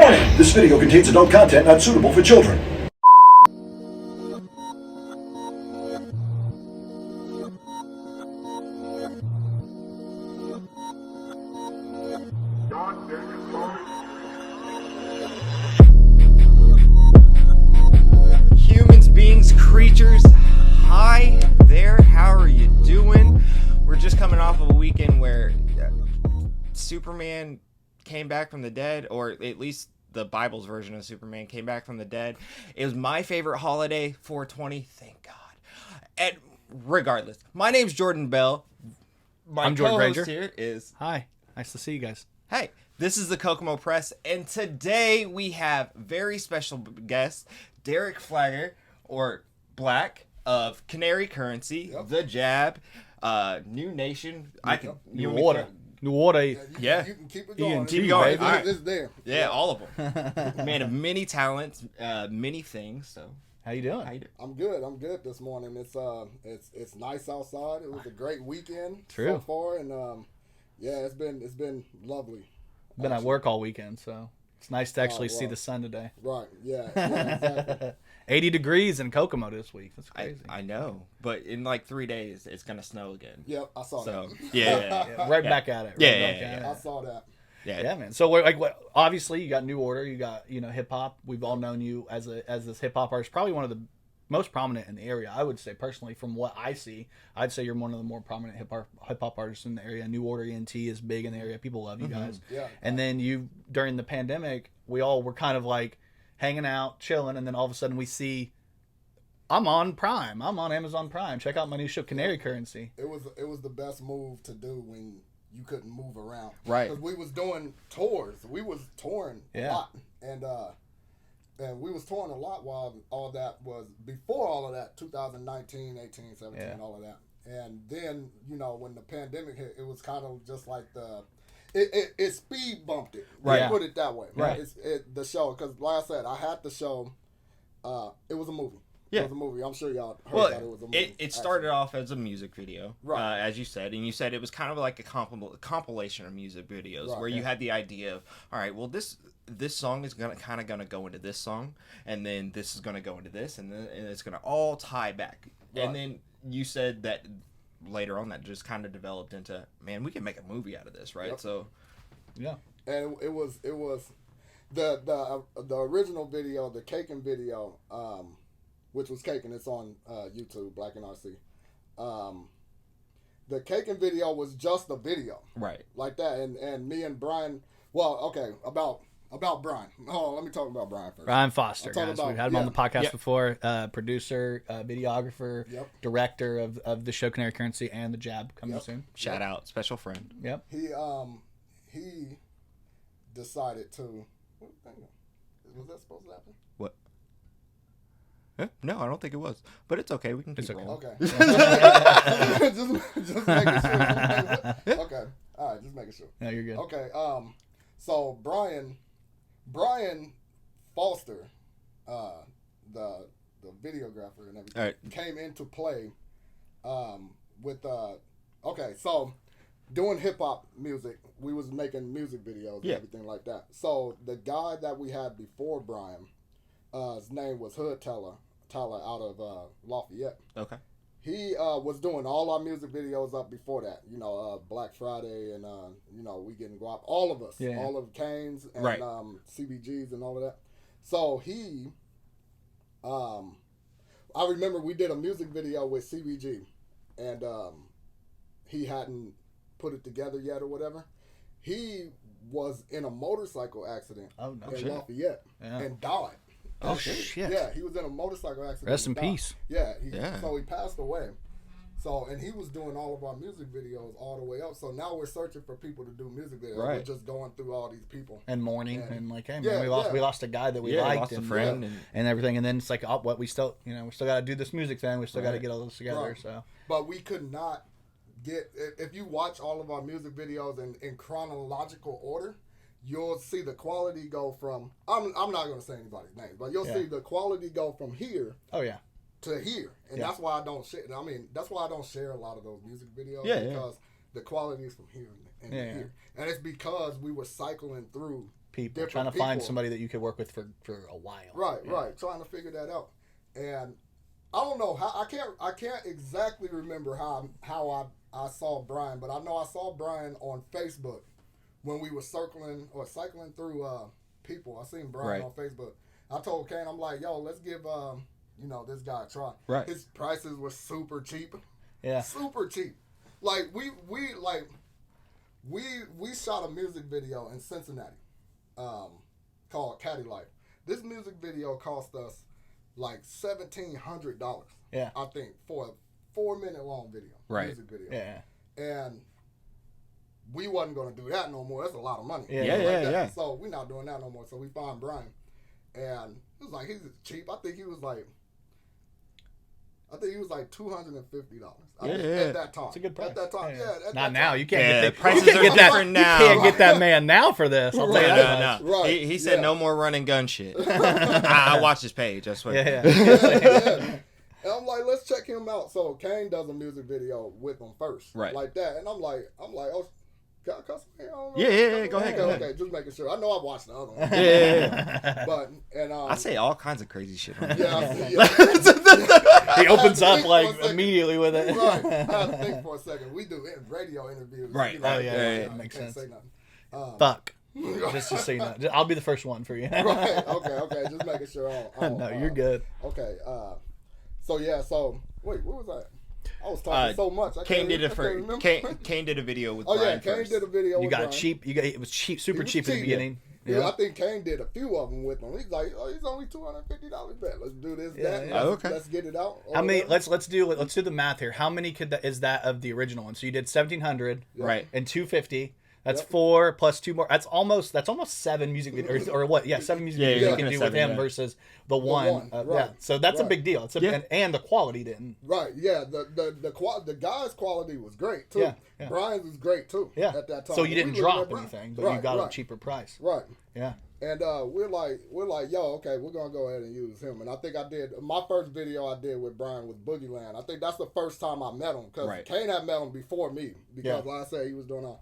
Warning! This video contains adult content not suitable for children. Humans, beings, creatures, hi there, how are you doing? We're just coming off of a weekend where Superman came back from the dead, or at least the Bible's version of Superman came back from the dead. It was my favorite holiday, 420, thank God. And regardless, my name's Jordan Bell. I'm Jordan co-host Granger. Here is... Hi, nice to see you guys. Hey, this is the Kokomo Press, and today we have very special guest, Derek Flagger, or Black, of Canary Currency, The Jab, New Nation. New Order. New Order. Yeah. You can keep it going. Keep it going. baby. All right. It's there. Yeah, all of them. Man of many talents, many things. So, How you doing? how you doing? I'm good. I'm good this morning. It's nice outside. It was a great weekend so True. far, and yeah, it's been lovely. Been at work all weekend, so it's nice to actually see wow. the sun today. Right. Yeah. Exactly. 80 degrees in Kokomo this week. That's I crazy. know, but in like 3 days, it's gonna snow again. Yep. I saw So, that. Yeah, right back at it. Right Yeah, back yeah, at I it. saw that. Yeah, man. So we're like, obviously, you got New Order. You got hip hop. We've all known you as this hip hop artist, probably one of the most prominent in the area. I would say personally, from what I see, I'd say you're one of the more prominent hip hop artists in the area. New Order Ent is big in the area. People love you guys. Yeah. And then you, during the pandemic, we all were kind of like hanging out, chilling, and then all of a sudden we see, I'm on Prime. I'm on Amazon Prime. Check out my new show, Canary Currency. It was the best move to do when you couldn't move around. Right. Because we was doing tours. We was touring a lot, and we was touring a lot while all that was before all of that, 2019, 18, 17, all of that. And then, when the pandemic hit, it was kind of just like it speed bumped it. Right. Let's put it that way. Right. The show, because like I said, I had the show. It was a movie. Yeah. It was a movie. I'm sure y'all heard that it was a movie. It started off as a music video, Right. as you said, and you said it was kind of like a compilation of music videos Right, where you had the idea of, all right, well this song is gonna go into this song, and then this is gonna go into this, and it's gonna all tie back. Right. And then you said that later on that just kind of developed into, man, we can make a movie out of this, right? Yep. So Yeah. And it was the original video, the Caking video, which was Caking. It's on YouTube, Black and RC. The Caking video was just a video, right. like that. And me and Brian. Well, okay, about Brian. Oh, let me talk about Brian first. Brian Foster, I'm talking guys. about- We've had him on the podcast Yep. before. Producer, videographer, Yep. director of the show Canary Currency and The Jab coming Yep. soon. Shout out, special friend. Yep. He decided to. Was that supposed to happen? What? No, I don't think it was, but it's okay. We can keep It's okay. rolling. Okay. just making sure. Okay. All right. Just making sure. No, you're good. Okay. So Brian Foster, the videographer and everything, All right. came into play, with okay. So doing hip hop music, we was making music videos and everything like that. So the guy that we had before Brian, his name was Hood Teller out of Lafayette. Okay. He was doing all our music videos up before that. Black Friday and, We Getting Guap. All of us. Yeah. All of Canes and Right. CBGs and all of that. So he, I remember we did a music video with CBG. And he hadn't put it together yet or whatever. He was in a motorcycle accident Oh, no in shit. Lafayette Yeah. and died. Oh, shit. Yeah, he was in a motorcycle accident. Rest and in died. peace. Yeah, Yeah. So he passed away. So, and he was doing all of our music videos all the way up. So now we're searching for people to do music videos. Right. We're just going through all these people. And mourning Yeah. and like, hey man, Yeah, we yeah. lost a guy that we Yeah, liked lost a and, friend and everything, and then it's like, oh, what we still got to do this music thing. We still got to Right. get all this together. Right. So But we could not get, if you watch all of our music videos in chronological order, you'll see the quality go from, I'm not going to say anybody's name, but you'll see the quality go from here oh yeah, to here. And Yeah. that's why I don't share. That's why I don't share a lot of those music videos. Yeah, yeah. Because the quality is from here. in the year. And it's because we were cycling through people, trying to find somebody that you could work with for a while. Right, trying to figure that out. And I don't know how I can't exactly remember how I saw Brian, but I know I saw Brian on Facebook when we were cycling through people. I seen Brian on Facebook. I told Kane, I'm like, yo, let's give this guy a try. Right. His prices were super cheap. Yeah. Super cheap. Like we shot a music video in Cincinnati, called Caddy Life. This music video cost us like $1,700. Yeah. I think for a 4-minute long video. Right. Music video. Yeah. And we wasn't gonna do that no more. That's a lot of money. Yeah. So we're not doing that no more. So we found Brian, and it was like he's cheap. I think he was like $250. At that time. It's a good price. At that time, Not now. Time. You can't get prices are different now. You can't get that man now for this. I'll tell you that. No. Right. He said no more run and gun shit. I watched his page. I swear. Yeah. And I'm like, let's check him out. So Kane does a music video with him first, right? Like that. And I'm like, oh, can I cuss? Yeah. Go ahead. Okay, just making sure. I know I've watched the other one. Yeah. But I say all kinds of crazy shit. On yeah. He opens up like immediately with it. Right. I had to think for a second. We do radio interviews. Right. You know, Yeah. Makes sense. Say nothing. Fuck. Just so you know, I'll be the first one for you. Right. Okay. Just making sure. No, you're good. Okay. So wait, what was that? I was talking so much. Kane did a video with Brian Kane first. did a video. You with got Brian. it cheap. It was cheap, super cheap at the beginning. Yeah, I think Kane did a few of them with him. He's like, he's only $250 bet. Let's do this, that. Yeah. Let's get it out. How many? Let's do the math here. How many is that of the original one? So you did 1,700, right, and 250. That's 4 plus 2 more. That's almost 7 music videos, or what? Yeah, 7 music videos you can do with him versus the one. Right. Yeah, so that's a big deal. And the quality didn't. Right. Yeah. The guy's quality was great too. Yeah. Brian's was great too. Yeah. At that time. So you didn't drop anything, but you got a cheaper price. Right. Yeah. And we're like, yo, okay, we're gonna go ahead and use him. And I think I did my first video I did with Brian was Boogie Land. I think that's the first time I met him because Kane had met him before me because like I said, he was doing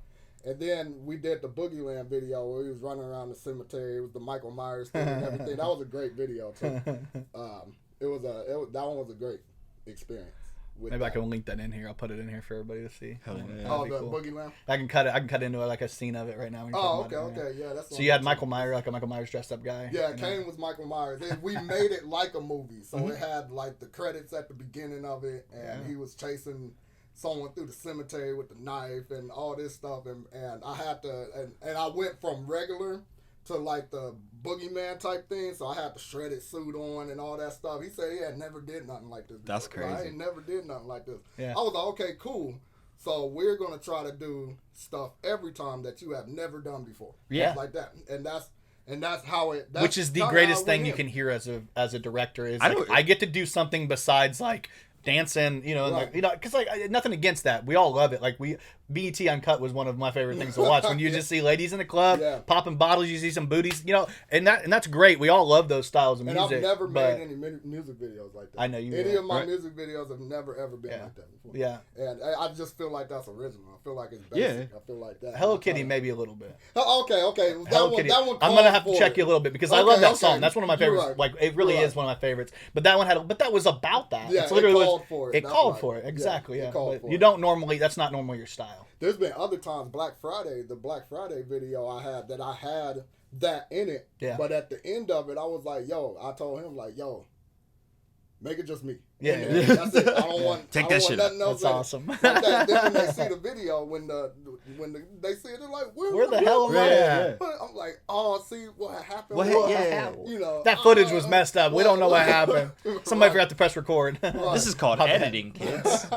And then we did the Boogie Land video where he was running around the cemetery. It was the Michael Myers thing and everything. That was a great video too. That one was a great experience. Maybe I can link that in here. I'll put it in here for everybody to see. Hell yeah. Oh, the Boogie Land. I can cut into it like a scene of it right now. Okay. Yeah, that's. So you had Michael Myers, like a Michael Myers dressed up guy. Yeah, Kane was Michael Myers. We made it like a movie, so it had like the credits at the beginning of it, and he was chasing someone through the cemetery with the knife and all this stuff, and I had to, and I went from regular to like the boogeyman type thing, so I had the shredded suit on and all that stuff. He said he had never did nothing like this before. That's crazy. I ain't never did nothing like this. Yeah. I was like, okay, cool. So we're gonna try to do stuff every time that you have never done before. Yeah, like that, and that's how it. That's which is the greatest thing you can hear as a director is I get to do something besides like dancing, because like nothing against that. We all love it. Like BET Uncut was one of my favorite things to watch. When you just see ladies in the club popping bottles, you see some booties, and that's great. We all love those styles of music. And I've never made any music videos like that. I know you. Any of my music videos have never ever been like that before. Yeah. And I just feel like that's original. I feel like it's basic. I feel like that. Hello Kitty maybe a little bit. Okay. Hello Kitty. That one I'm gonna have to check you a little bit because I love that song. That's one of my favorites. Right. Like it really is one of my favorites. But that one that was about that. Yeah, it's literally it called for it. It called for it. Exactly. Yeah. But you don't normally. That's not normally your style. There's been other times, the Black Friday video I had that in it. Yeah. But at the end of it, I was like, I told him like, make it just me. Yeah. That's it. I don't want Take that shit nothing else. That's awesome. Like that. Then when they see the video, when they see it, they're like, where the hell am I at? I'm like, see what happened. That footage was messed up. We don't know what happened. Somebody forgot to press record. This is called editing, kids.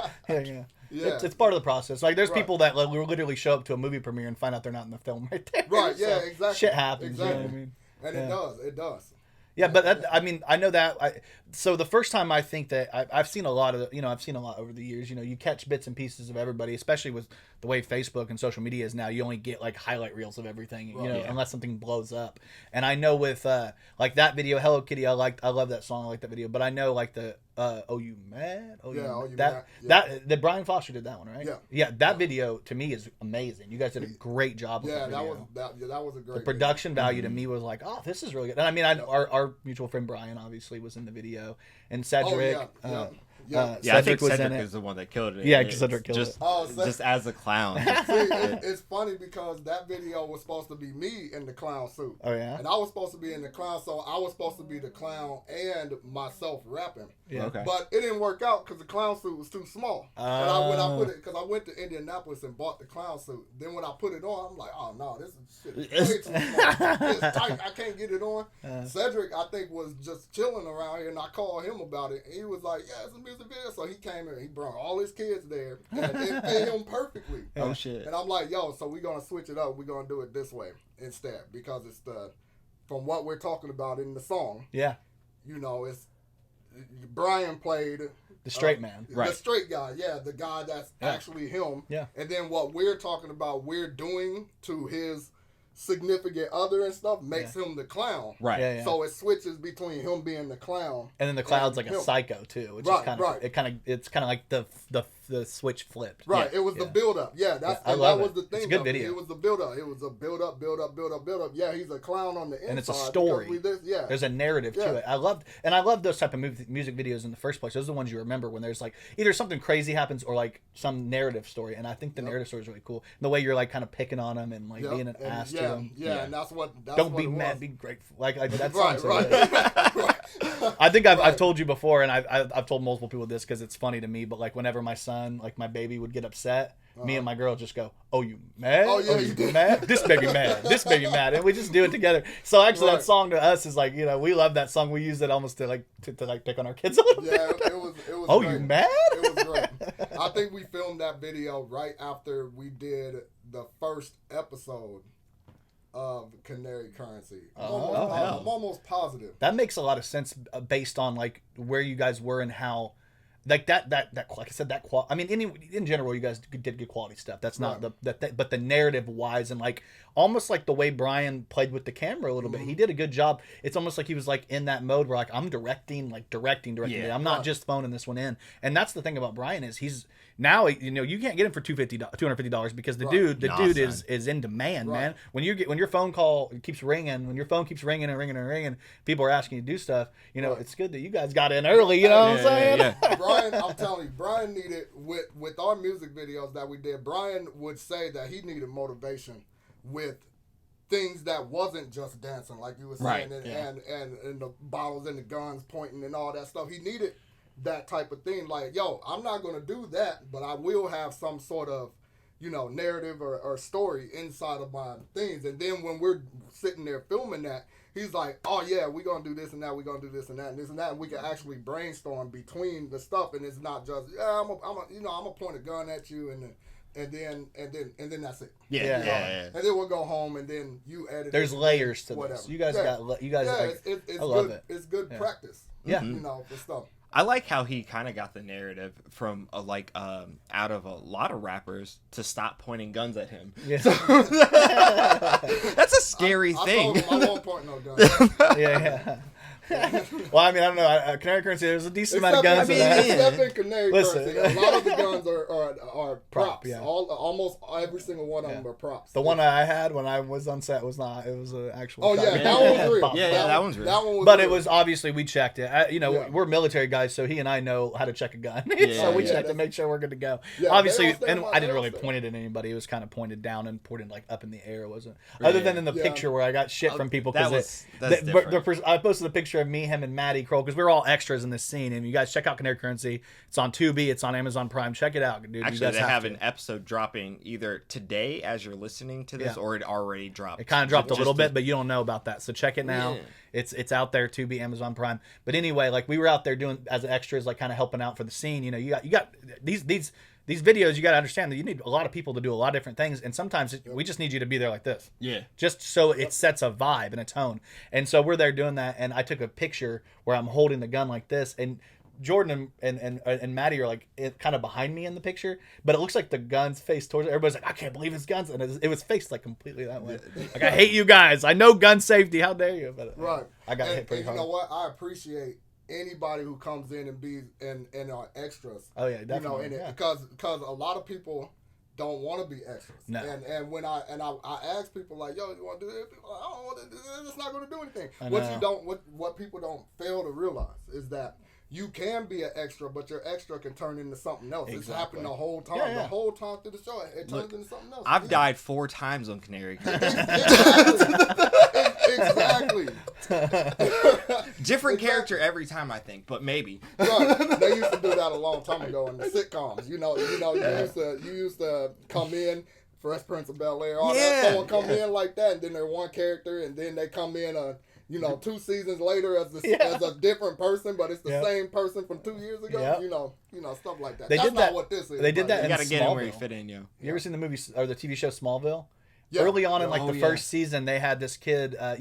Yeah. It's part of the process. Like there's people that literally show up to a movie premiere and find out they're not in the film right there. Right, So exactly. Shit happens. Exactly. You know what I mean? And it does. Yeah, but I know that. So the first time I think that I've seen a lot over the years. You catch bits and pieces of everybody, especially with the way Facebook and social media is now. You only get like highlight reels of everything, unless something blows up. And I know with like that video, Hello Kitty, I love that song, I like that video. But I know like the Oh You Mad? Oh Yeah, Oh You that, Mad. Yeah. That Brian Foster did that one, right? Yeah. That video to me is amazing. You guys did a great job with that video. That was a great The production value to me was like, oh, this is really good. And I mean, our mutual friend Brian obviously was in the video, and Cedric. I think was Cedric in it. is the one that killed it. Yeah, Cedric killed it. Oh, just as a clown. See, it's funny because that video was supposed to be me in the clown suit. Oh, yeah? And I was supposed to be in the clown, so I was supposed to be the clown and myself rapping. Yeah. Okay. But it didn't work out because the clown suit was too small. And when I put it, because I went to Indianapolis and bought the clown suit. Then when I put it on, I'm like, oh no, this is shit. Way too small. It's tight. I can't get it on. Cedric, I think, was just chilling around here, and I called him about it. He was like, yeah, it's a music video. So he came in, he brought all his kids there, and it fit him perfectly. Oh shit. And I'm like, yo, so we're gonna switch it up. We're gonna do it this way instead because it's from what we're talking about in the song. Yeah. You know, it's Brian played the straight man, right? The straight guy, yeah, the guy that's actually him. Yeah. And then what we're talking about, we're doing to his significant other and stuff makes him the clown. Right. Yeah, yeah. So it switches between him being the clown, and then the clown's like him. a psycho too, which Right, is kind of right. it's kind of like the switch flipped. Right. Yeah, It was the build up. Yeah, that was the thing. It's a good video. It was the build up. It was a build up. Yeah, he's a clown on the inside. And it's a story. Yeah. There's a narrative to it. I love those type of music videos in the first place. Those are the ones you remember when there's like either something crazy happens or like some narrative story. And I think the narrative story is really cool. And the way you're like kind of picking on them and like being an ass to them. Yeah, and that's what. Don't be mad, be grateful. Like that right, song. Right. I think I've told you before, and I've told multiple people this because it's funny to me. But like whenever my son, like my baby, would get upset, me and my girl just go, "Oh, you mad? Oh, yeah, you mad? This baby mad. This baby mad," and we just do it together. So actually, that song to us is like, you know, we love that song. We use it almost to like pick on our kids a little bit. Yeah, it was. Oh, great. you mad? It was great. I think we filmed that video right after we did the first episode of Canary Currency. I'm almost positive. That makes a lot of sense based on like where you guys were and how, like that like I said, I mean, in general, you guys did good quality stuff. That's not but the narrative wise and like almost like the way Brian played with the camera a little bit, he did a good job. It's almost like he was like in that mode where like I'm directing. Yeah. I'm not just phoning this one in. And that's the thing about Brian is he's now, you know, you can't get him for $250 because the dude is in demand, man. When your phone call keeps ringing, when your phone keeps ringing and ringing and ringing, people are asking you to do stuff. You know, it's good that you guys got in early. You know what I'm saying? Yeah. Brian, I'm telling you, Brian needed with our music videos that we did. Brian would say that he needed motivation with things that wasn't just dancing, like you were saying, and the bottles and the guns pointing and all that stuff. He needed that type of thing. Like, yo, I'm not gonna do that, but I will have some sort of, you know, narrative or story inside of my things. And then when we're sitting there filming that, he's like, oh yeah, we're gonna do this and that, we're gonna do this and that and this and that, and we can actually brainstorm between the stuff, and it's not just I'm gonna point a gun at you and then that's it. Yeah. And then we'll go home and then you edit. There's layers to whatever. this. You guys got you guys. It's I love good. it. It's good practice. Yeah. You know, the stuff. I like how he kind of got the narrative from out of a lot of rappers to stop pointing guns at him. Yeah. So, that's a scary thing. I won't point no guns. Yeah. Well, I mean, I don't know. Canary Currency, there's a decent amount of guns in that. Except in Canary Currency, a lot of the guns are props. Yeah. Almost every single one of them are props. The one I had when I was on set was not. It was an actual. Oh yeah, that one was real. Yeah, that one's real. That one was but real. it was obviously we checked it. We're military guys, so he and I know how to check a gun. So we checked to make sure we're good to go. Yeah, Obviously, and I didn't really point it at anybody. It was kind of pointed down and pointed like up in the air, wasn't it? Other than in the picture where I got shit from people because I posted a picture of me, him, and Maddie Kroll because we're all extras in this scene. And you guys check out Canary Currency. It's on Tubi. It's on Amazon Prime. Check it out, dude. Actually, they have an episode dropping either today as you're listening to this, or it already dropped. It kind of dropped a little bit, but you don't know about that. So check it now. Yeah. It's out there, Tubi, Amazon Prime. But anyway, like we were out there doing as extras, like kind of helping out for the scene. You know, you got these videos. You got to understand that you need a lot of people to do a lot of different things, and sometimes we just need you to be there like this. Yeah. Just so it sets a vibe and a tone. And so we're there doing that, and I took a picture where I'm holding the gun like this, and Jordan and Maddie are like kind of behind me in the picture, but it looks like the gun's faced towards it. Everybody's like, I can't believe his guns, and it was faced like completely that way. Like, I hate you guys. I know gun safety. How dare you? But right. I got hit pretty hard. You know what? I appreciate anybody who comes in and be and are extras. Oh yeah, definitely. You know, because a lot of people don't want to be extras. No. And when I ask people like, yo, you want to do this? People are like, I don't want to do this. It's not going to do anything. What people don't fail to realize is that you can be an extra, but your extra can turn into something else. Exactly. It's happened the whole time. Yeah. The whole time through the show, it turns into something else. I've died 4 times on Canary Currency. Exactly. Different character every time, I think, but maybe. Right. They used to do that a long time ago in the sitcoms. You used to come in, Fresh Prince of Bel-Air, all that. Someone come in like that, and then they're one character, and then they come in 2 seasons later as a different person, but it's the same person from 2 years ago. Yep. You know, stuff like that. That's not what this is. They did that. You got to get in where you fit in, yo. You ever seen the movie or the TV show Smallville? Yeah. Early on in the first season, they had this kid. If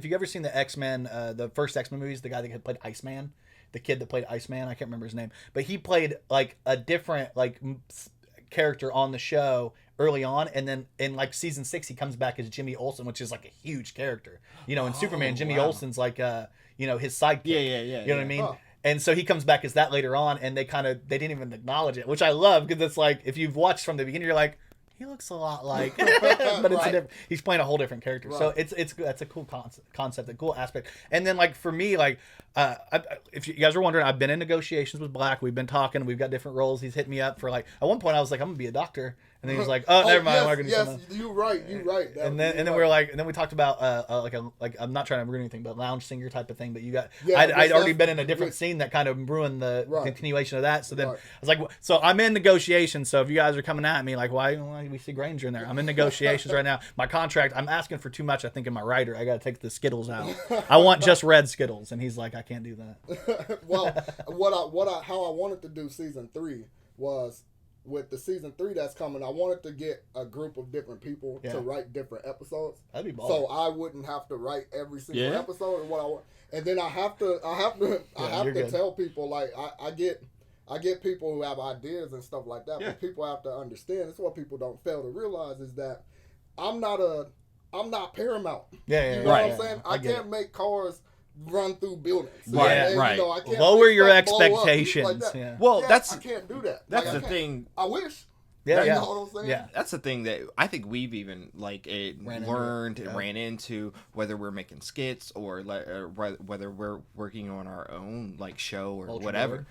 you ever seen the X-Men, the first X-Men movies, the guy that played Iceman, the kid that played Iceman, I can't remember his name, but he played like a different character on the show early on, and then in season 6 he comes back as Jimmy Olsen, which is like a huge character. In Superman, Jimmy Olsen's like his sidekick. Yeah. You know what I mean? Oh. And so he comes back as that later on, and they didn't even acknowledge it, which I love, because it's like if you've watched from the beginning, you're like, he looks a lot like, but it's he's playing a whole different character. Right. So that's a cool concept, a cool aspect. And then for me, if you guys are wondering, I've been in negotiations with Black. We've been talking. We've got different roles. He's hit me up for at one point I was like, I'm gonna be a doctor. And then he was like, "Oh, never mind. I'm gonna do something." You're right. And then we were like, and then we talked about I'm not trying to ruin anything, but lounge singer type of thing. But you got, I'd already been in a different scene that kind of ruined the continuation of that. So then I was like, so I'm in negotiations. So if you guys are coming at me why we see Granger in there? I'm in negotiations right now. My contract, I'm asking for too much. I think in my writer, I got to take the Skittles out. I want just red Skittles, and he's like, I can't do that. Well, how I wanted to do season 3 was, with the season 3 that's coming, I wanted to get a group of different people to write different episodes. That'd be baller. So I wouldn't have to write every single episode of what I want. And then I have to tell people, I get people who have ideas and stuff like that, but people have to understand. It's what people don't fail to realize is that I'm not Paramount. You know what I'm saying? I can't make cars run through buildings. Right. I can't lower your expectations. Like well, I can't do that. That's the thing. I wish. You know what I'm saying? Yeah, that's the thing that I think we've even ran into, whether we're making skits or whether we're working on our own show or whatever.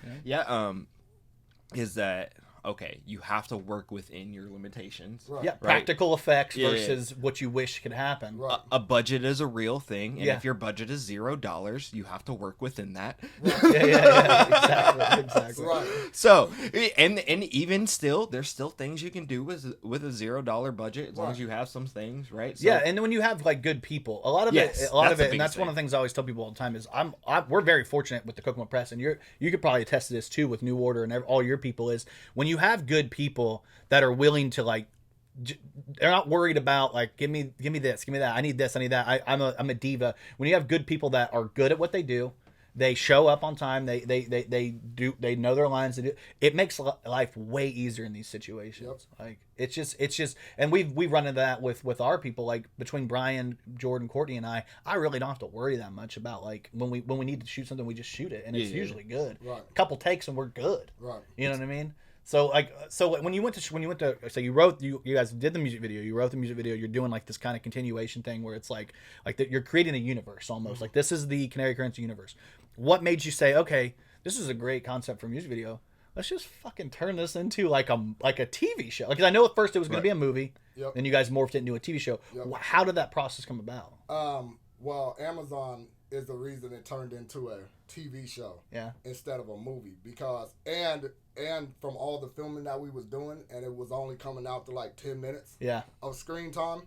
Is that okay? You have to work within your limitations. Right. Yeah, practical effects versus what you wish could happen. Right. A budget is a real thing, and if your budget is $0, you have to work within that. Right. Exactly. Right. So, and even still, there's still things you can do with a $0 budget as long as you have some things, right? So, and then when you have good people, a lot of it, and that's one of the things I always tell people all the time is we're very fortunate with the Kokomo Press, and you could probably attest to this too with New Order and all your people is when you have good people that are willing to they're not worried about give me this, give me that. I need this, I need that. I'm a diva. When you have good people that are good at what they do, they show up on time. They know their lines. It makes life way easier in these situations. Yep. It's just, and we've run into that with our people. Between Brian, Jordan, Courtney, and I really don't have to worry that much about when we need to shoot something, we just shoot it, and it's usually good. Right. A couple takes and we're good. Right. You know what I mean? So when you went to so you guys did the music video, you wrote the music video, you're doing this kind of continuation thing where it's you're creating a universe almost. This is the Canary Currency universe. What made you say, okay, this is a great concept for a music video, let's just fucking turn this into a TV show? Because I know at first it was going to be a movie, then you guys morphed it into a TV show. How did that process come about? Well, Amazon is the reason it turned into a TV show instead of a movie, because and from all the filming that we was doing, and it was only coming out to 10 minutes of screen time,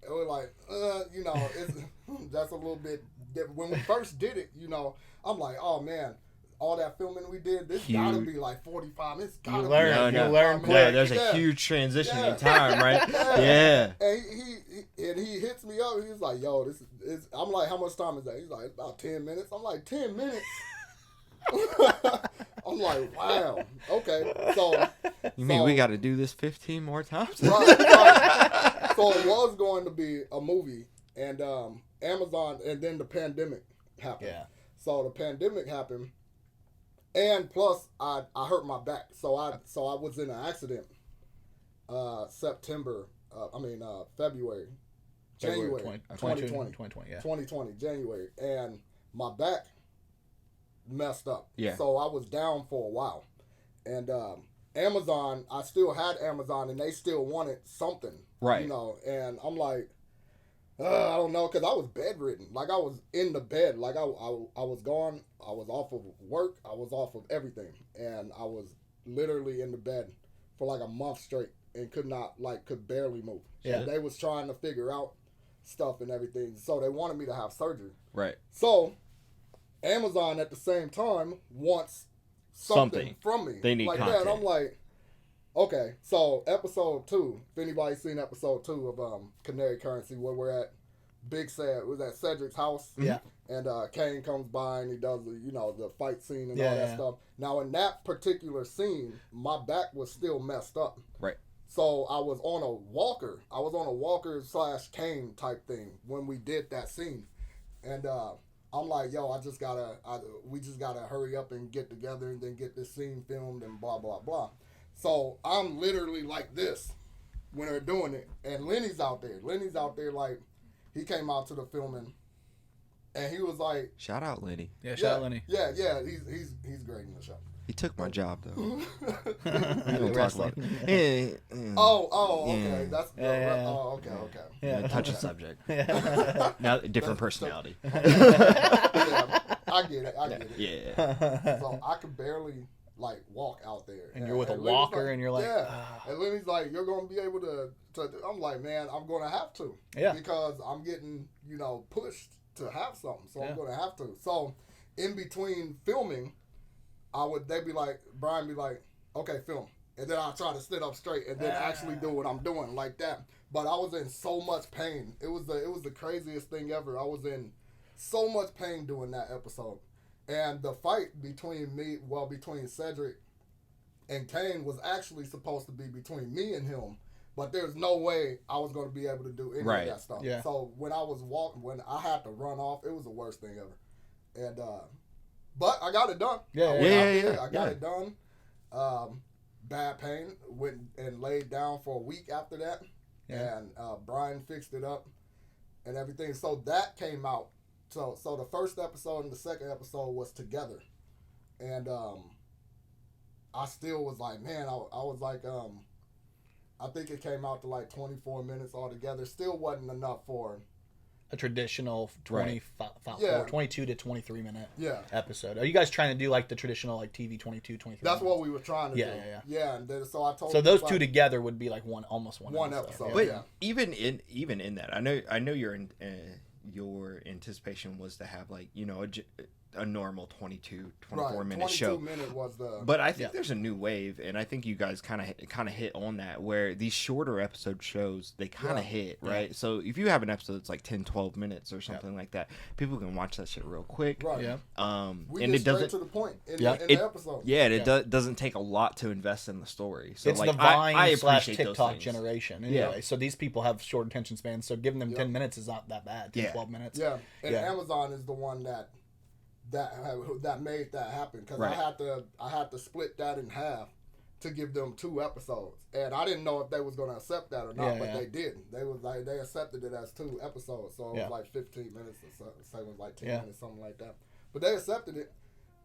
it was that's a little bit different. When we first did it, I'm like, oh man, all that filming we did, this gotta be 45 minutes. You learn quick. Yeah, there's a huge transition in time, right? Yeah. And he hits me up. He's like, yo, this is. I'm like, how much time is that? He's like, about 10 minutes. I'm like, 10 minutes. I'm like, wow. Okay. So you mean we got to do this 15 more times? Right. So it was going to be a movie, and Amazon, and then the pandemic happened. Yeah. So the pandemic happened, And plus, I hurt my back, so I was in an accident. February, January 2020, yeah. 2020, January, and my back messed up. Yeah. So I was down for a while, and Amazon, I still had Amazon, and they still wanted something, Right? You know, and I'm like, I don't know, because I was bedridden. Like, I was in the bed. Like, I was gone. I was off of work. I was off of everything. And I was literally in the bed for like a month straight and could barely move. Yeah. And they was trying to figure out stuff and everything. So they wanted me to have surgery. Right. So Amazon at the same time wants something from me. They need like content. that. I'm like, okay, so episode 2, if anybody's seen episode 2 of Canary Currency, where we're at was at Cedric's house. Yeah. And Kane comes by and he does the fight scene and all that Yeah. stuff. Now in that particular scene, my back was still messed up. Right. So I was on a walker. I was on a walker/cane type thing when we did that scene. And I'm like, yo, we just gotta hurry up and get together and then get this scene filmed and blah, blah, blah. So I'm literally like this when they're doing it. And Lenny's out there. Like, he came out to the filming and he was like, Shout out Lenny. Yeah, shout out Lenny. Yeah, he's great in the show. He took my job though. We don't talk about Yeah. Oh, okay. Yeah. That's Yeah. Oh, okay. Yeah. Touch the subject. Now different personality. Yeah, I get it. Yeah. So I could barely walk out there. And you're with a Lenny's walker and you're like, yeah. ah. And Lenny's like, you're gonna be able to. I'm like, man, I'm gonna have to. Yeah. Because I'm getting pushed to have something, so Yeah. I'm gonna have to. So in between filming, Brian be like, okay, film. And then I'll try to sit up straight and then actually do what I'm doing like that. But I was in so much pain. It was the craziest thing ever. I was in so much pain doing that episode. And the fight between Cedric and Kane was actually supposed to be between me and him. But there's no way I was going to be able to do any of that stuff. Yeah. So when I had to run off, it was the worst thing ever. And but I got it done. Yeah. I got it done. Bad pain. Went and laid down for a week after that. Yeah. And Brian fixed it up and everything. So that came out. So the first episode and the second episode was together. And I still was like, man, I was like, I think it came out to 24 minutes altogether. Still wasn't enough for a traditional 22 to 23 minute episode. Are you guys trying to do the traditional TV 22, 23 That's minutes? what we were trying to do. Yeah. And then, so I told. So those two together would be almost one episode. But even in that, I know your anticipation was to have a normal 24 minute show. 22 minute was the. But I think there's a new wave, and I think you guys kind of hit on that, where these shorter episode shows, they kind of hit, right? Yeah. So if you have an episode that's 10, 12 minutes or something like that, people can watch that shit real quick. Right. Yeah. We and get it doesn't to the point in the episode. Yeah, and it doesn't take a lot to invest in the story. So it's the Vine I / appreciate TikTok those generation. Anyway, so these people have short attention spans, so giving them 10 minutes is not that bad. 10, 12 minutes. Yeah. And Amazon is the one that made that happen, because I had to split that in half to give them 2 episodes, and I didn't know if they was gonna accept that or not, but they did. They accepted it as 2 episodes, so it was 15 minutes or so. So it was 10 minutes, something like that. But they accepted it,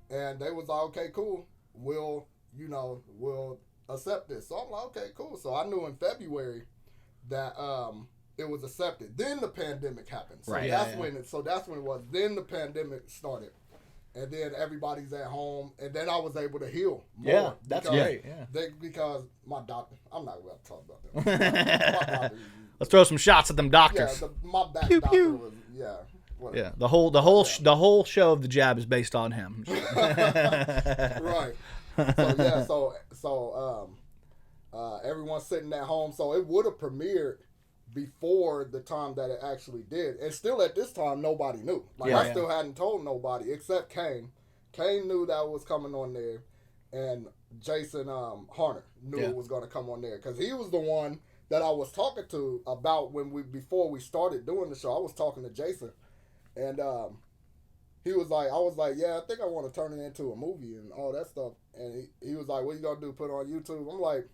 and they was like, okay, cool, we'll accept this. So I'm like, okay, cool. So I knew in February that it was accepted. Then the pandemic happened. So that's when it was. Then the pandemic started. And then everybody's at home, and then I was able to heal more. Yeah, that's great. Yeah, because my doctor, I'm not going to talk about that. Let's throw some shots at them doctors. Yeah, my back doctor was whatever. Yeah, the whole show of The Jab is based on him. Right. So everyone's sitting at home, so it would have premiered before the time that it actually did. And still at this time, nobody knew. I still hadn't told nobody except Kane. Kane knew that was coming on there, and Jason Harner knew it was going to come on there, because he was the one that I was talking to about before we started doing the show. I was talking to Jason, and he was like, I was like, yeah, I think I want to turn it into a movie and all that stuff. And he was like, what you gonna do? Put it on YouTube? I'm like,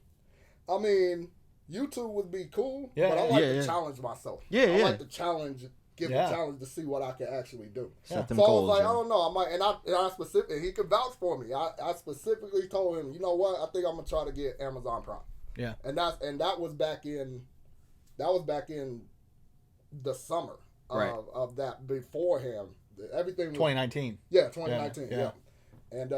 I mean, YouTube would be cool, but I like to challenge myself. I like to challenge. Give a challenge to see what I can actually do. Set them so goals, I was like, I don't know. I might, and I specifically, he could vouch for me. I specifically told him, you know what? I think I'm gonna try to get Amazon Prime. Yeah. And that was back in the summer of that beforehand. Everything was 2019. Yeah, 2019. Yeah. And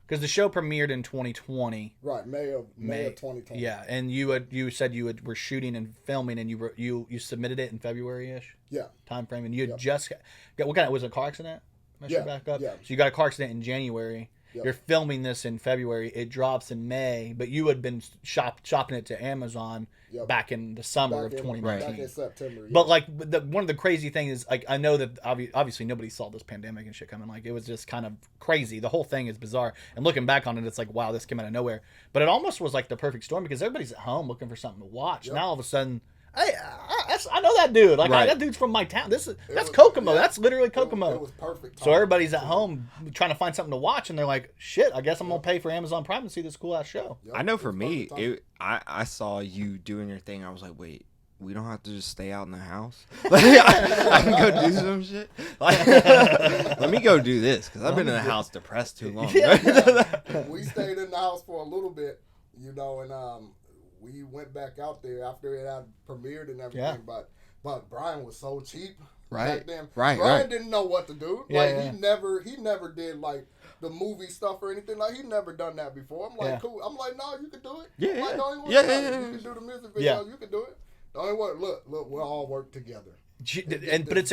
because the show premiered in 2020. Right, May of 2020. Yeah, and you said you were shooting and filming, and you submitted it in February-ish. Yeah. Time frame, and you had just got what kind of was it, a car accident? Back up. Yeah. So you got a car accident in January. Yep. You're filming this in February. It drops in May, but you had been shopping it to Amazon back in the summer of 2019. Back in September. But like one of the crazy things is, like, I know that obviously nobody saw this pandemic and shit coming. Like, it was just kind of crazy. The whole thing is bizarre. And looking back on it, it's like, wow, this came out of nowhere. But it almost was like the perfect storm because everybody's at home looking for something to watch. Now all of a sudden, hey, I know that dude. Like, that dude's from my town. That's Kokomo. That's literally Kokomo. It was perfect. So everybody's at home trying to find something to watch, and they're like, shit, I guess I'm going to pay for Amazon Prime to see this cool ass show. I know for me, I saw you doing your thing. I was like, wait, we don't have to just stay out in the house? Like, I can go do some shit? Like, let me go do this, because I've been in the house depressed too long. We stayed in the house for a little bit, and we went back out there after it had premiered and everything, but Brian was so cheap back then. Brian didn't know what to do. He never did like the movie stuff or anything. Like, he never done that before. I'm like, cool. I'm like, no, you can do it. You can do the music video. You can do it. The only way, look, we'll all work together. But it's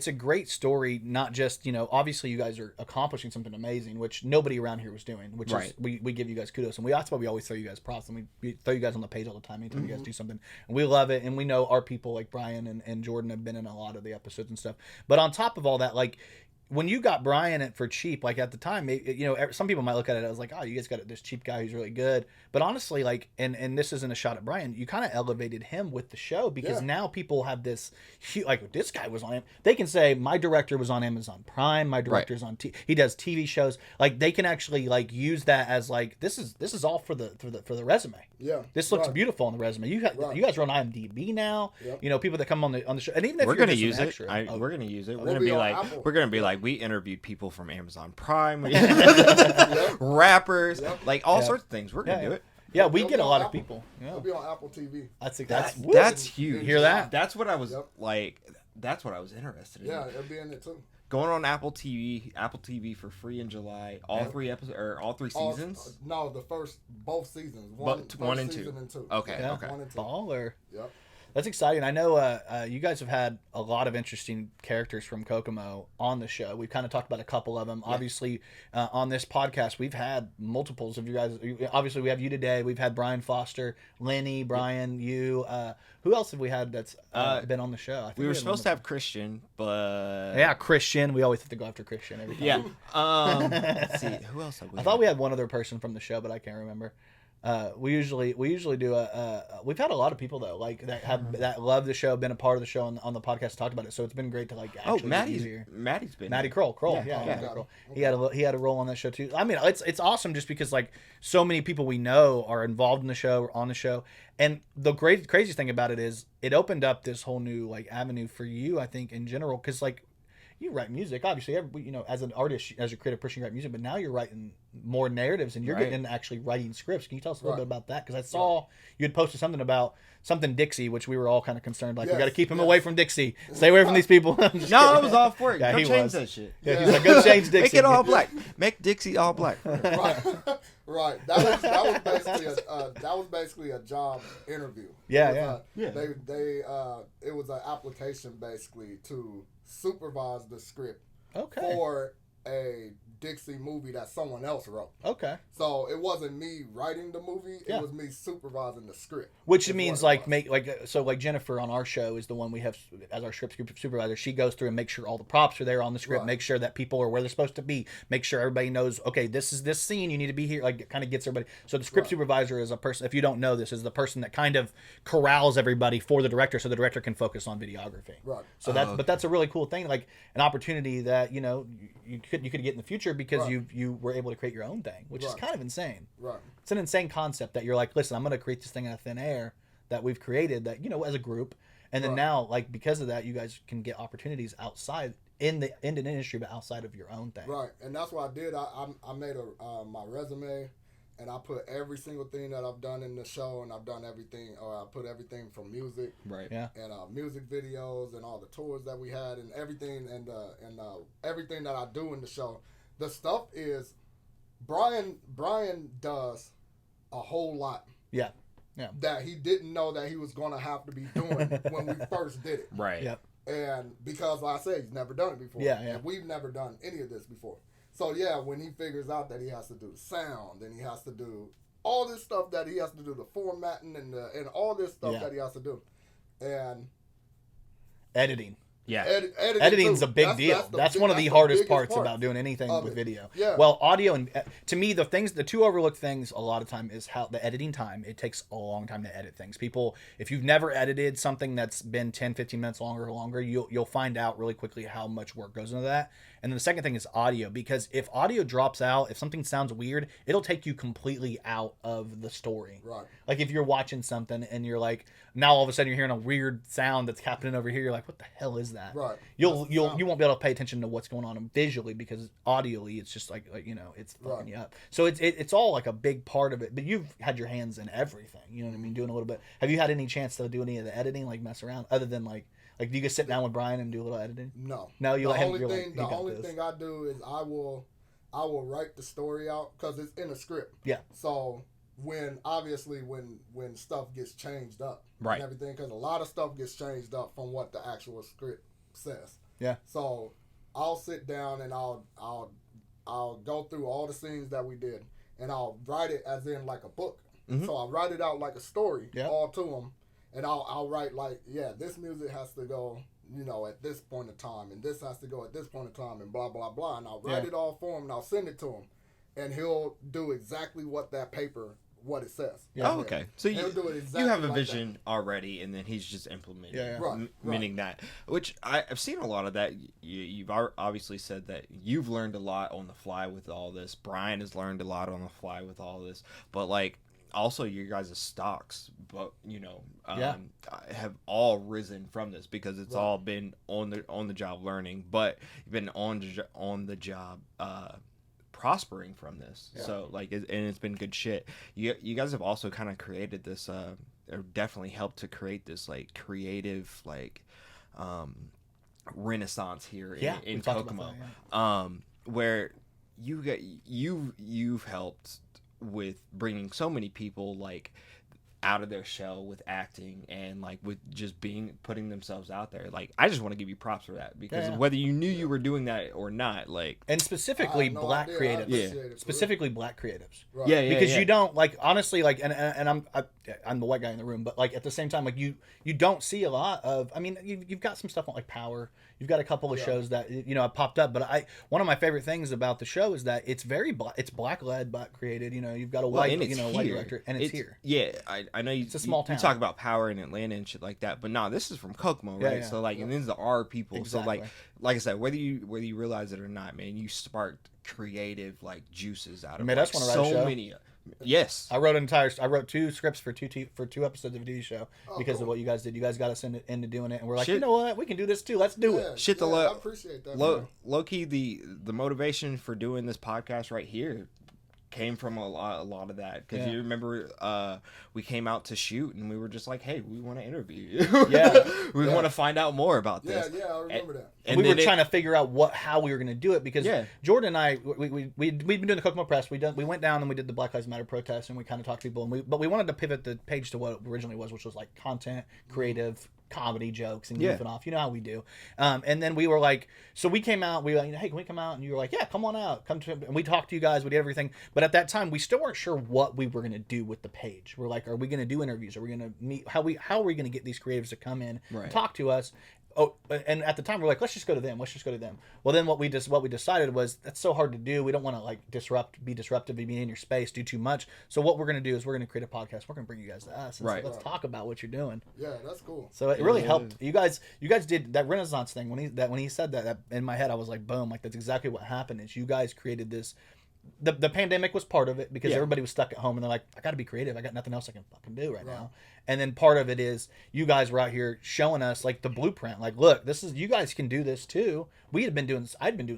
a great story. Not just, obviously you guys are accomplishing something amazing, which nobody around here was doing. Which is we give you guys kudos, and that's why we always throw you guys props, and we throw you guys on the page all the time anytime you guys do something, and we love it. And we know our people like Brian and Jordan have been in a lot of the episodes and stuff. But on top of all that, like, when you got Brian for cheap, like at the time, some people might look at it as like, oh, you guys got this cheap guy who's really good. But honestly, like, and this isn't a shot at Brian, you kind of elevated him with the show because now people have this, like, this guy was on him. They can say, my director was on Amazon Prime, my director's on, he does TV shows. Like, they can actually like use that as like, this is all for the resume. Yeah. This looks beautiful on the resume. You guys are on IMDb now. Yep. People that come on the show, and even if we're gonna use it, we're gonna use it. We're gonna be like, we interviewed people from Amazon Prime, rappers, like all sorts of things. We're gonna do it. Yeah, we get a lot of people. It'll be on Apple TV. That's huge. You hear that? That's what I was like. That's what I was interested in. Yeah, it'll be in it too. Going on Apple TV for free in July. All 3 episodes or all 3 seasons? No, both seasons. One and 2. Okay. Yeah. Okay. Baller. Yep. That's exciting. I know you guys have had a lot of interesting characters from Kokomo on the show. We've kind of talked about a couple of them. Yeah. Obviously, on this podcast, we've had multiples of you guys. Obviously, we have you today. We've had Brian Foster, Lenny, Brian, you. Who else have we had that's been on the show? I think we were supposed to have Christian, but... Yeah, Christian. We always have to go after Christian every time. Yeah. Let's see. Who else have we I thought we had one other person from the show, but I can't remember. We usually do we've had a lot of people though, like that love the show, been a part of the show on the podcast, talked about it, so it's been great to like actually Maddie's been Matty Kroll. Kroll. He had a role on that show too. I mean, it's awesome just because like so many people we know are involved in the show or on the show, and the craziest thing about it is it opened up this whole new like avenue for you, I think, in general, because like you write music, obviously, as an artist, as a creative person, you write music, but now you're writing more narratives and you're getting into actually writing scripts. Can you tell us a little bit about that? Because I saw you had posted something about something Dixie, which we were all kind of concerned, like, we got to keep him away from Dixie. Stay away from these people. No, I was all for it. Go change that shit. Yeah, he's like, go change Dixie. Make it all black. Make Dixie all black. Right. That was basically a job interview. Yeah. It was an application basically to supervise the script for a Dixie movie that someone else wrote. Okay. So it wasn't me writing the movie; Yeah. it was me supervising the script. Which means like Jennifer on our show is the one we have as our script supervisor. She goes through and makes sure all the props are there on the script, make sure that people are where they're supposed to be, make sure everybody knows, okay, this is this scene, you need to be here. Like, it kind of gets everybody. So the script supervisor is a person, if you don't know this, is the person that kind of corrals everybody for the director, so the director can focus on videography. Right. So but that's a really cool thing, like an opportunity that you could get in the future because you were able to create your own thing, which is kind of insane. Right. It's an insane concept that you're like, listen, I'm going to create this thing out of thin air that we've created that, as a group. And then now, like, because of that, you guys can get opportunities outside in the industry, but outside of your own thing. Right. And that's what I did. I made my resume, and I put every single thing that I've done in the show, and I've done everything, or I put everything from music. Right. Yeah. And music videos and all the tours that we had and everything and everything that I do in the show. The stuff is Brian does a whole lot. Yeah. Yeah. That he didn't know that he was going to have to be doing when we first did it. Right. Yep. And because, like I said, he's never done it before. Yeah, yeah. And we've never done any of this before. So, yeah, when he figures out that he has to do the sound and he has to do all this stuff that he has to do, the formatting and all this stuff that he has to do. And editing. Yeah. Editing's a big deal. That's one of the hardest parts about doing anything with video. Yeah. Well, audio and to me, the two overlooked things a lot of time is how the editing time. It takes a long time to edit things. People, if you've never edited something that's been 10, 15 minutes longer, you'll find out really quickly how much work goes into that. And then the second thing is audio, because if audio drops out, if something sounds weird, it'll take you completely out of the story. Right. Like if you're watching something and you're like, now all of a sudden you're hearing a weird sound that's happening over here, you're like, what the hell is that? Right. You won't be able to pay attention to what's going on visually because audioly it's just like it's fucking you up. So it's all like a big part of it. But you've had your hands in everything. You know what I mean? Doing a little bit. Have you had any chance to do any of the editing, like mess around, other than like do you just sit down with Brian and do a little editing? No. No, you let him. The only thing I do is I will write the story out because it's in a script. Yeah. So when stuff gets changed up right. and everything, because a lot of stuff gets changed up from what the actual script says. Yeah. So I'll sit down and I'll go through all the scenes that we did and I'll write it as in like a book. Mm-hmm. So I'll write it out like a story all to them. And I'll write like, this music has to go, at this point in time, and this has to go at this point in time, and blah, blah, blah. And I'll write it all for him, and I'll send it to him. And he'll do exactly what it says. Yeah. Oh, okay. So you have a vision already, and then he's just implementing that. Which I've seen a lot of that. You've obviously said that you've learned a lot on the fly with all this. Brian has learned a lot on the fly with all this. But, like, also your guys' stocks, but have all risen from this because it's all been on the job learning, but you've been on the job prospering from this. So like, and it's been good shit. You guys have also kind of created this, or definitely helped to create this like creative like renaissance here in Kokomo, where you've helped with bringing so many people like out of their shell with acting and like with just putting themselves out there. Like, I just want to give you props for that because whether you knew you were doing that or not, like, and specifically black creatives, specifically black creatives. Right. Because you don't like, honestly, like, and I'm the white guy in the room, but like at the same time, like you don't see a lot of, I mean, you've got some stuff on like Power. You've got a couple of shows that have popped up, but one of my favorite things about the show is that it's very it's black led, black created. You've got a white white director, and it's here. Yeah, I know it's a small town. You talk about Power in Atlanta and shit like that, but no, this is from Kokomo, right? So like, and these are our people. Exactly. So like I said, whether you realize it or not, man, you sparked creative like juices out of that's one of so show. Many. Yes, I wrote 2 scripts for 2 episodes of a TV show because of what you guys did. You guys got us into doing it, and we're like, you know what, we can do this too. Let's do it. I appreciate that. Low key, the motivation for doing this podcast right here came from a lot of that because you remember we came out to shoot and we were just like, hey, we want to interview you. We want to find out more about this. I remember that. And we were trying to figure out how we were going to do it because Jordan and I we'd been doing the Kokomo Press. We went down and we did the Black Lives Matter protest and we kind of talked to people but we wanted to pivot the page to what it originally was, which was like content, creative comedy jokes and goofing off. You know how we do. And then we were like, so we came out. We were like, hey, can we come out? And you were like, yeah, come on out. Come to. And we talked to you guys. We did everything. But at that time, we still weren't sure what we were going to do with the page. We're like, are we going to do interviews? Are we going to meet? How are we going to get these creatives to come in and talk to us? Oh, and at the time we're like, let's just go to them. Well, then what we decided was that's so hard to do. We don't want to like be disruptive, be in your space, do too much. So what we're going to do is we're going to create a podcast. We're going to bring you guys to us. And so let's talk about what you're doing. Yeah, that's cool. So it really helped. You guys did that Renaissance thing when he said that in my head, I was like, boom, like that's exactly what happened. Is you guys created this. The pandemic was part of it because everybody was stuck at home and they're like, I got to be creative. I got nothing else I can fucking do right now. And then part of it is you guys were out here showing us like the blueprint. Like, look, you guys can do this too. I'd been doing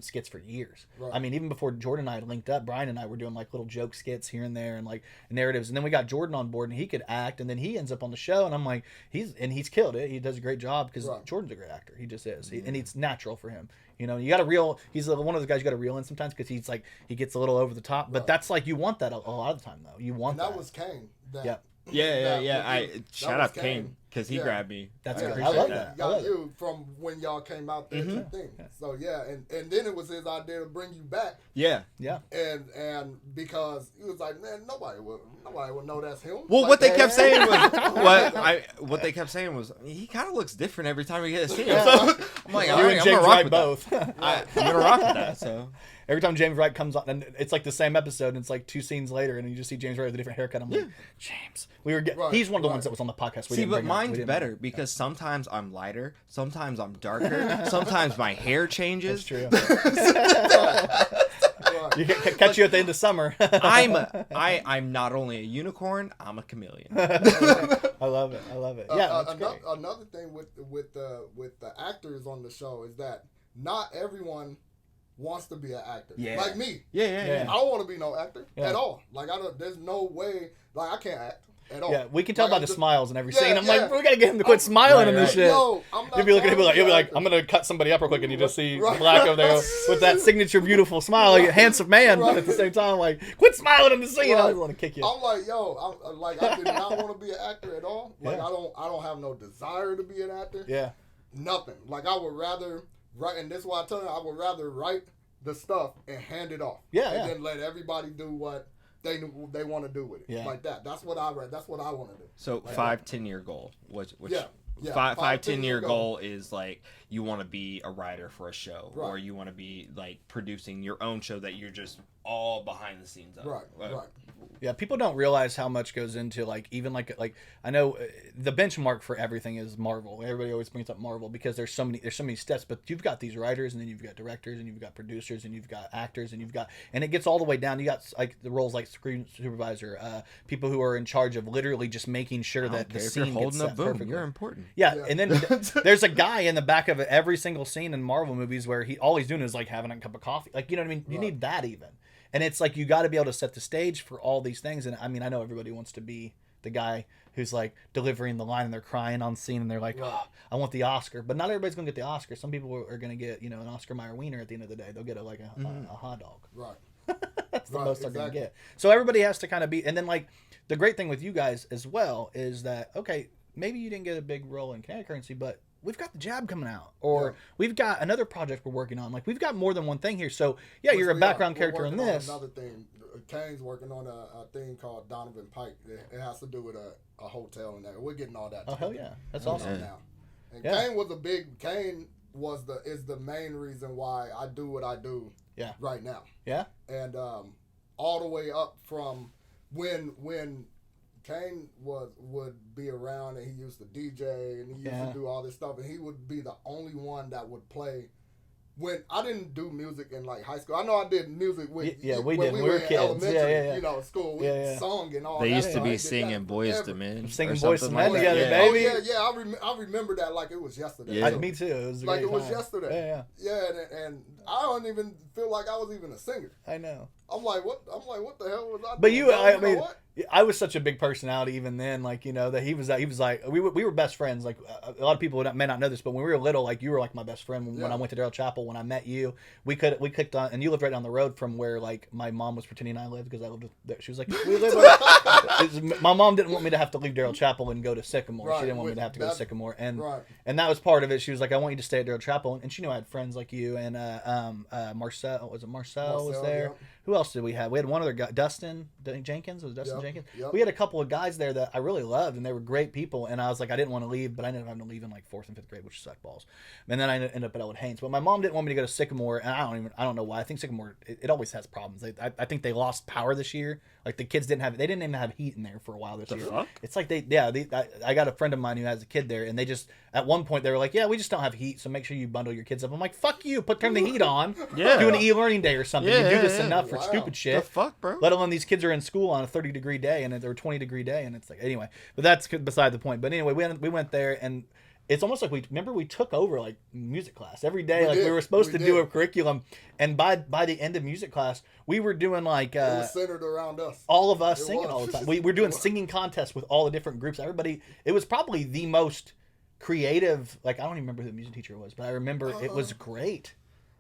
skits for years. I mean, even before Jordan and I had linked up, Brian and I were doing like little joke skits here and there and like narratives. And then we got Jordan on board and he could act. And then he ends up on the show. And I'm like, he's killed it. He does a great job because Jordan's a great actor. He just is. And it's natural for him. You know, you got to reel. He's one of those guys you got to reel in sometimes because he's like he gets a little over the top. But that's like you want that a lot of the time though. You want that. That was Kane. Yeah. Shout out Kane because he grabbed me. That's good. I love that. Got you from when y'all came out there to thing. So and then it was his idea to bring you back. Yeah. And because he was like, man, nobody would know that's him. Well, like, what they kept saying was what they kept saying was he kind of looks different every time we get to see him. So I'm like, all right, I'm gonna rock with both. I'm gonna rock with that. So. Every time James Wright comes on, and it's like the same episode, and it's like 2 scenes later, and you just see James Wright with a different haircut. I'm like, James, he's one of the ones that was on the podcast. But mine's better because sometimes I'm lighter, sometimes I'm darker, sometimes my hair changes. That's true. You catch you at the end of summer. I'm not only a unicorn, I'm a chameleon. I love it. Yeah. Another thing with the actors on the show is that not everyone wants to be an actor. Like me. Yeah. I don't want to be no actor at all. Like there's no way. Like I can't act at all. Yeah, we can tell by the smiles in every scene. I'm like, we gotta get him to quit smiling in this shit. Yo, you'll be looking at him like, I'm gonna cut somebody up real quick, and you just see Black over there with that signature beautiful smile, like a handsome man, but at the same time, like, quit smiling in the scene. I just want to kick you. I'm like, I did not want to be an actor at all. Like I don't have no desire to be an actor. Yeah. Nothing. Like I would rather write, and this is why I tell you, I would rather write the stuff and hand it off. And then let everybody do what they want to do with it. Like that. That's what I read. That's what I want to do. So 5-10-year goal. Which 5-10-year goal is like you want to be a writer for a show, or you want to be like producing your own show that you're just all behind the scenes of. Right. Yeah, people don't realize how much goes into like even like I know the benchmark for everything is Marvel. Everybody always brings up Marvel because there's so many steps. But you've got these writers, and then you've got directors, and you've got producers, and you've got actors, and it gets all the way down. You got like the roles like screen supervisor, people who are in charge of literally just making sure that the scene gets set perfectly. You're important. Yeah, and then there's a guy in the back of every single scene in Marvel movies where all he's doing is like having a cup of coffee. Like, you know what I mean? You need that even. And it's like you got to be able to set the stage for all these things. And I mean, I know everybody wants to be the guy who's like delivering the line and they're crying on scene and they're like, oh, I want the Oscar. But not everybody's going to get the Oscar. Some people are going to get, an Oscar Mayer wiener at the end of the day. They'll get a hot dog. Right. That's the most they're going to get. So everybody has to kind of be. And then like the great thing with you guys as well is that, okay, maybe you didn't get a big role in Canary Currency, but we've got the Jab coming out, or we've got another project we're working on. Like, we've got more than one thing here. So you're a background character in this. Another thing, Kane's working on a thing called Donovan Pike. It has to do with a hotel and that. We're getting all that. Oh hell yeah, that's awesome. Now, and Kane is the main reason why I do what I do. Right now. Yeah. And all the way up from when Kane would be around and he used to DJ and he used to do all this stuff, and he would be the only one that would play. When I didn't do music in like high school, I know I did music with we were kids. Elementary, school, we sung and all that. They used to be singing Boys to Men, singing Boys to Men together, baby. I remember that like it was yesterday. Yeah. Me too. It was like it was yesterday. And I don't even feel like I was even a singer. I know. I'm like, what the hell was I doing? But I was such a big personality even then, like, you know, that he was like, we were best friends. Like, a lot of people may not know this, but when we were little, like, you were like my best friend when I went to Darrell Chapel. When I met you, we clicked on, and you lived right down the road from where, like, my mom was pretending I lived, because I lived with, she was like, we live my mom didn't want me to have to leave Darrell Chapel and go to Sycamore. Right, she didn't want me to have to go to Sycamore, and right. and that was part of it. She was like, I want you to stay at Darrell Chapel, and she knew I had friends like you, and Marcel was there. Yep. Who else did we have? We had one other guy, Dustin Jenkins. Was it Dustin Jenkins? Yep. We had a couple of guys there that I really loved, and they were great people. And I was like, I didn't want to leave, but I ended up having to leave in like 4th and 5th grade, which sucked balls. And then I ended up at Elwood Haynes. But my mom didn't want me to go to Sycamore, and I don't know why. I think Sycamore, it always has problems. I think they lost power this year. Like, the kids didn't even have heat in there for a while this year. Fuck? It's like I got a friend of mine who has a kid there, and they just, at one point, they were like, yeah, we just don't have heat, so make sure you bundle your kids up. I'm like, fuck you, turn the heat on. Yeah. Do an e-learning day or something. You do this enough for stupid shit. The fuck, bro? Let alone these kids are in school on a 30-degree day and or 20-degree day, and it's like, anyway. But that's beside the point. But anyway, we went there, and it's almost like we took over like music class every day. We were supposed to do a curriculum, and by the end of music class, we were doing like it was centered around us. All of us singing all the time. We were doing singing contests with all the different groups. Everybody. It was probably the most creative. Like, I don't even remember who the music teacher was, but I remember it was great.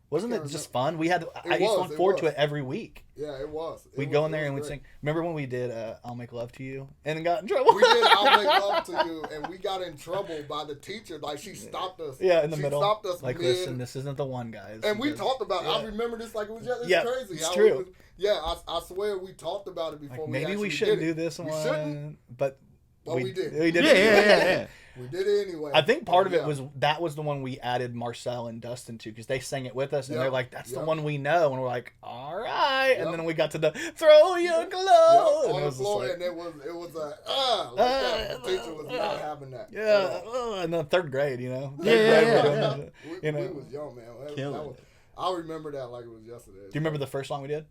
Wasn't it just fun? I used to look forward to it every week. Yeah, it was. We'd go in there and we'd sing. Remember when we did "I'll Make Love to You" and then got in trouble? We did "I'll Make Love to You," and we got in trouble by the teacher. Like, she stopped us. Yeah, in the middle. She stopped us like, listen, this isn't the one, guys. And we talked about it. I remember this like it was just crazy. It's true. I swear we talked about it before. Like, maybe we shouldn't do this one. We shouldn't. But we did. We did. Yeah. We did it anyway. I think part of it was the one we added Marcel and Dustin to, because they sang it with us, and they're like, that's the one we know, and we're like, all right. And then we got to the throw your glove on the floor, and it was that. The teacher was not having that. Yeah, in the 3rd grade, you know. We was young, man. I remember that like it was yesterday. Do you remember the first song we did?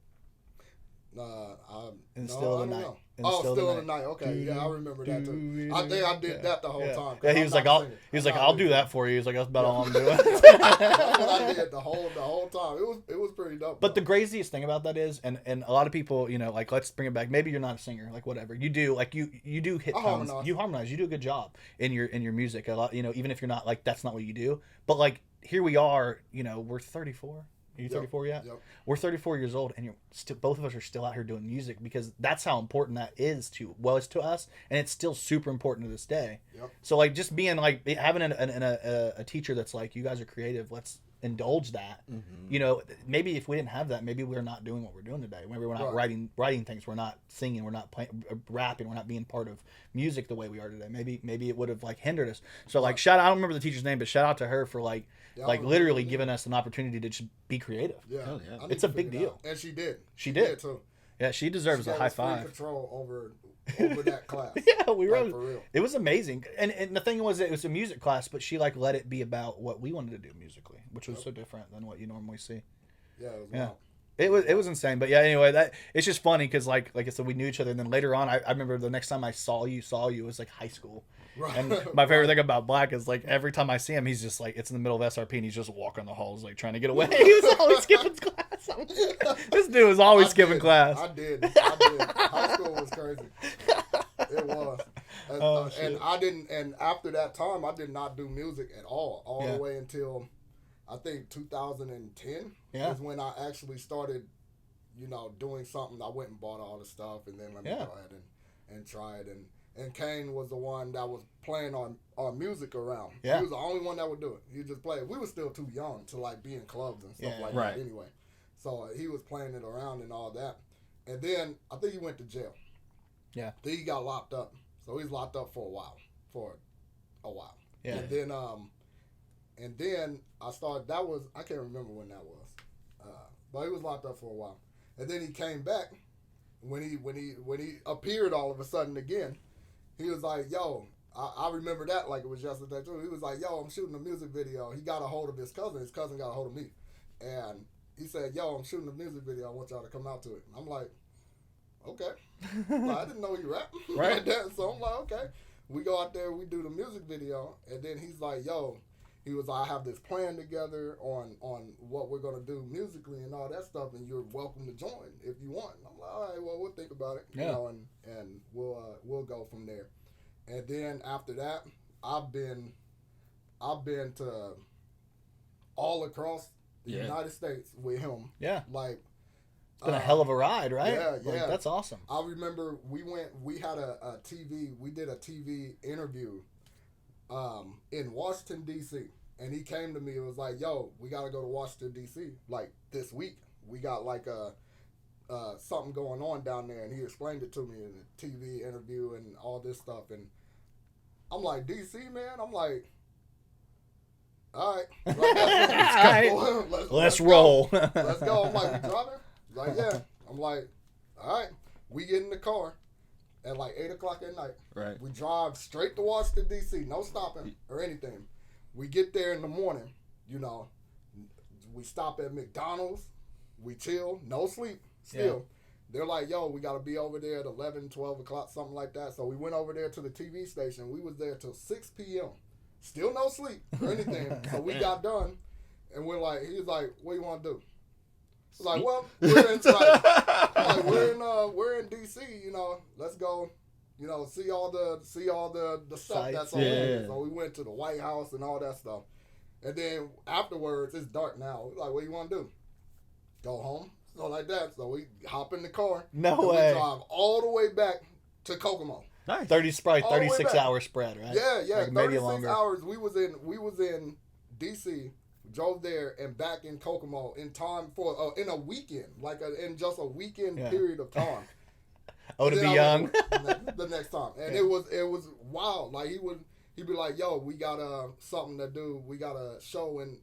Still in the Night. Still in the Night. Okay, yeah, I remember that too. I think I did that the whole time. Yeah, he was like, I'll do that for you. He's like, that's about all I'm doing. That's what I did the whole time. It was pretty dope. But the craziest thing about that is, and a lot of people, you know, like, let's bring it back. Maybe you're not a singer, like, whatever you do, like you do hit tones, you harmonize, you do a good job in your music. A lot, you know, even if you're not like, that's not what you do. But like, here we are, you know, we're 34. Are you 34 yet? Yep. We're 34 years old, and both of us are still out here doing music, because that's how important that is to us, and it's still super important to this day. Yep. So like, just being like, having a teacher that's like, you guys are creative, let's indulge that. Mm-hmm. You know, maybe if we didn't have that, maybe we're not doing what we're doing today. Maybe we're not writing things, we're not singing, we're not rapping, we're not being part of music the way we are today. Maybe it would have like hindered us. So like, I don't remember the teacher's name, but shout out to her for like literally giving us an opportunity to just be creative. Yeah, it's a big deal. And she did. She did too. Yeah, she deserves a high five. Control over that class. Yeah, we were. For real. It was amazing, and the thing was, it was a music class, but she like let it be about what we wanted to do musically, which was so different than what you normally see. Yeah, it was wild. It was insane. But yeah, anyway, it's just funny because like I said, we knew each other, and then later on, I remember the next time I saw you was like high school. Right. And my favorite thing about Black is like every time I see him, he's just like, it's in the middle of SRP, and he's just walking the halls like trying to get away. He was always skipping class. This dude was always skipping class. I did. High school was crazy. It was. And I didn't. And after that time, I did not do music at all the way until I think 2010 is when I actually started, you know, doing something. I went and bought all the stuff, and then let me go ahead and try it. And Kane was the one that was playing our music around. Yeah. He was the only one that would do it. He just played. We were still too young to like be in clubs and stuff like that anyway. So he was playing it around and all that. And then I think he went to jail. Yeah. Then he got locked up. So he's locked up for a while. Yeah. And then I started, I can't remember when that was. But he was locked up for a while. And then he came back. When he appeared all of a sudden again, he was like, yo, I remember that like it was yesterday too. He was like, yo, I'm shooting a music video. He got a hold of his cousin. His cousin got a hold of me. And he said, yo, I'm shooting a music video. I want y'all to come out to it. And I'm like, okay. Well, I didn't know you rap. Right. So I'm like, okay. We go out there, we do the music video. And then he's like, yo, he was like, I have this plan together on what we're gonna do musically and all that stuff, and you're welcome to join if you want. And I'm like, all right, well, we'll think about it, you know, and we'll go from there. And then after that, I've been to all across the United States with him. Yeah, like it's been a hell of a ride, right? Yeah, like, that's awesome. I remember we had a TV. We did a TV interview in Washington, D.C. And he came to me and was like, yo, we got to go to Washington, D.C. like this week. We got like something going on down there. And he explained it to me in a TV interview and all this stuff. And I'm like, D.C., man? I'm like, all right. Like, let's roll. Let's go. I'm like, we driving? He's like, yeah. I'm like, all right. We get in the car at like 8 o'clock at night. Right. We drive straight to Washington, D.C., no stopping or anything. We get there in the morning, you know, we stop at McDonald's, we chill, no sleep, still. Yeah. They're like, yo, we got to be over there at 11, 12 o'clock, something like that. So we went over there to the TV station. We was there till 6 p.m. Still no sleep or anything. So we got done, and he was like, what do you want to do? I was like, well, we're in D.C., you know, let's go. You know, see all the stuff Sights. that's over there. So we went to the White House and all that stuff. And then afterwards, it's dark now. We're like, what do you want to do? Go home? So like that. So we hop in the car. No way. We drive all the way back to Kokomo. Nice. 36 hour spread, right? Yeah. Like 36 hours. We was in D.C., drove there and back in Kokomo in time for in a weekend, in just a weekend period of time. Oh, to be young. The next time, and it was wild. Like he'd be like, "Yo, we got something to do. We got a show in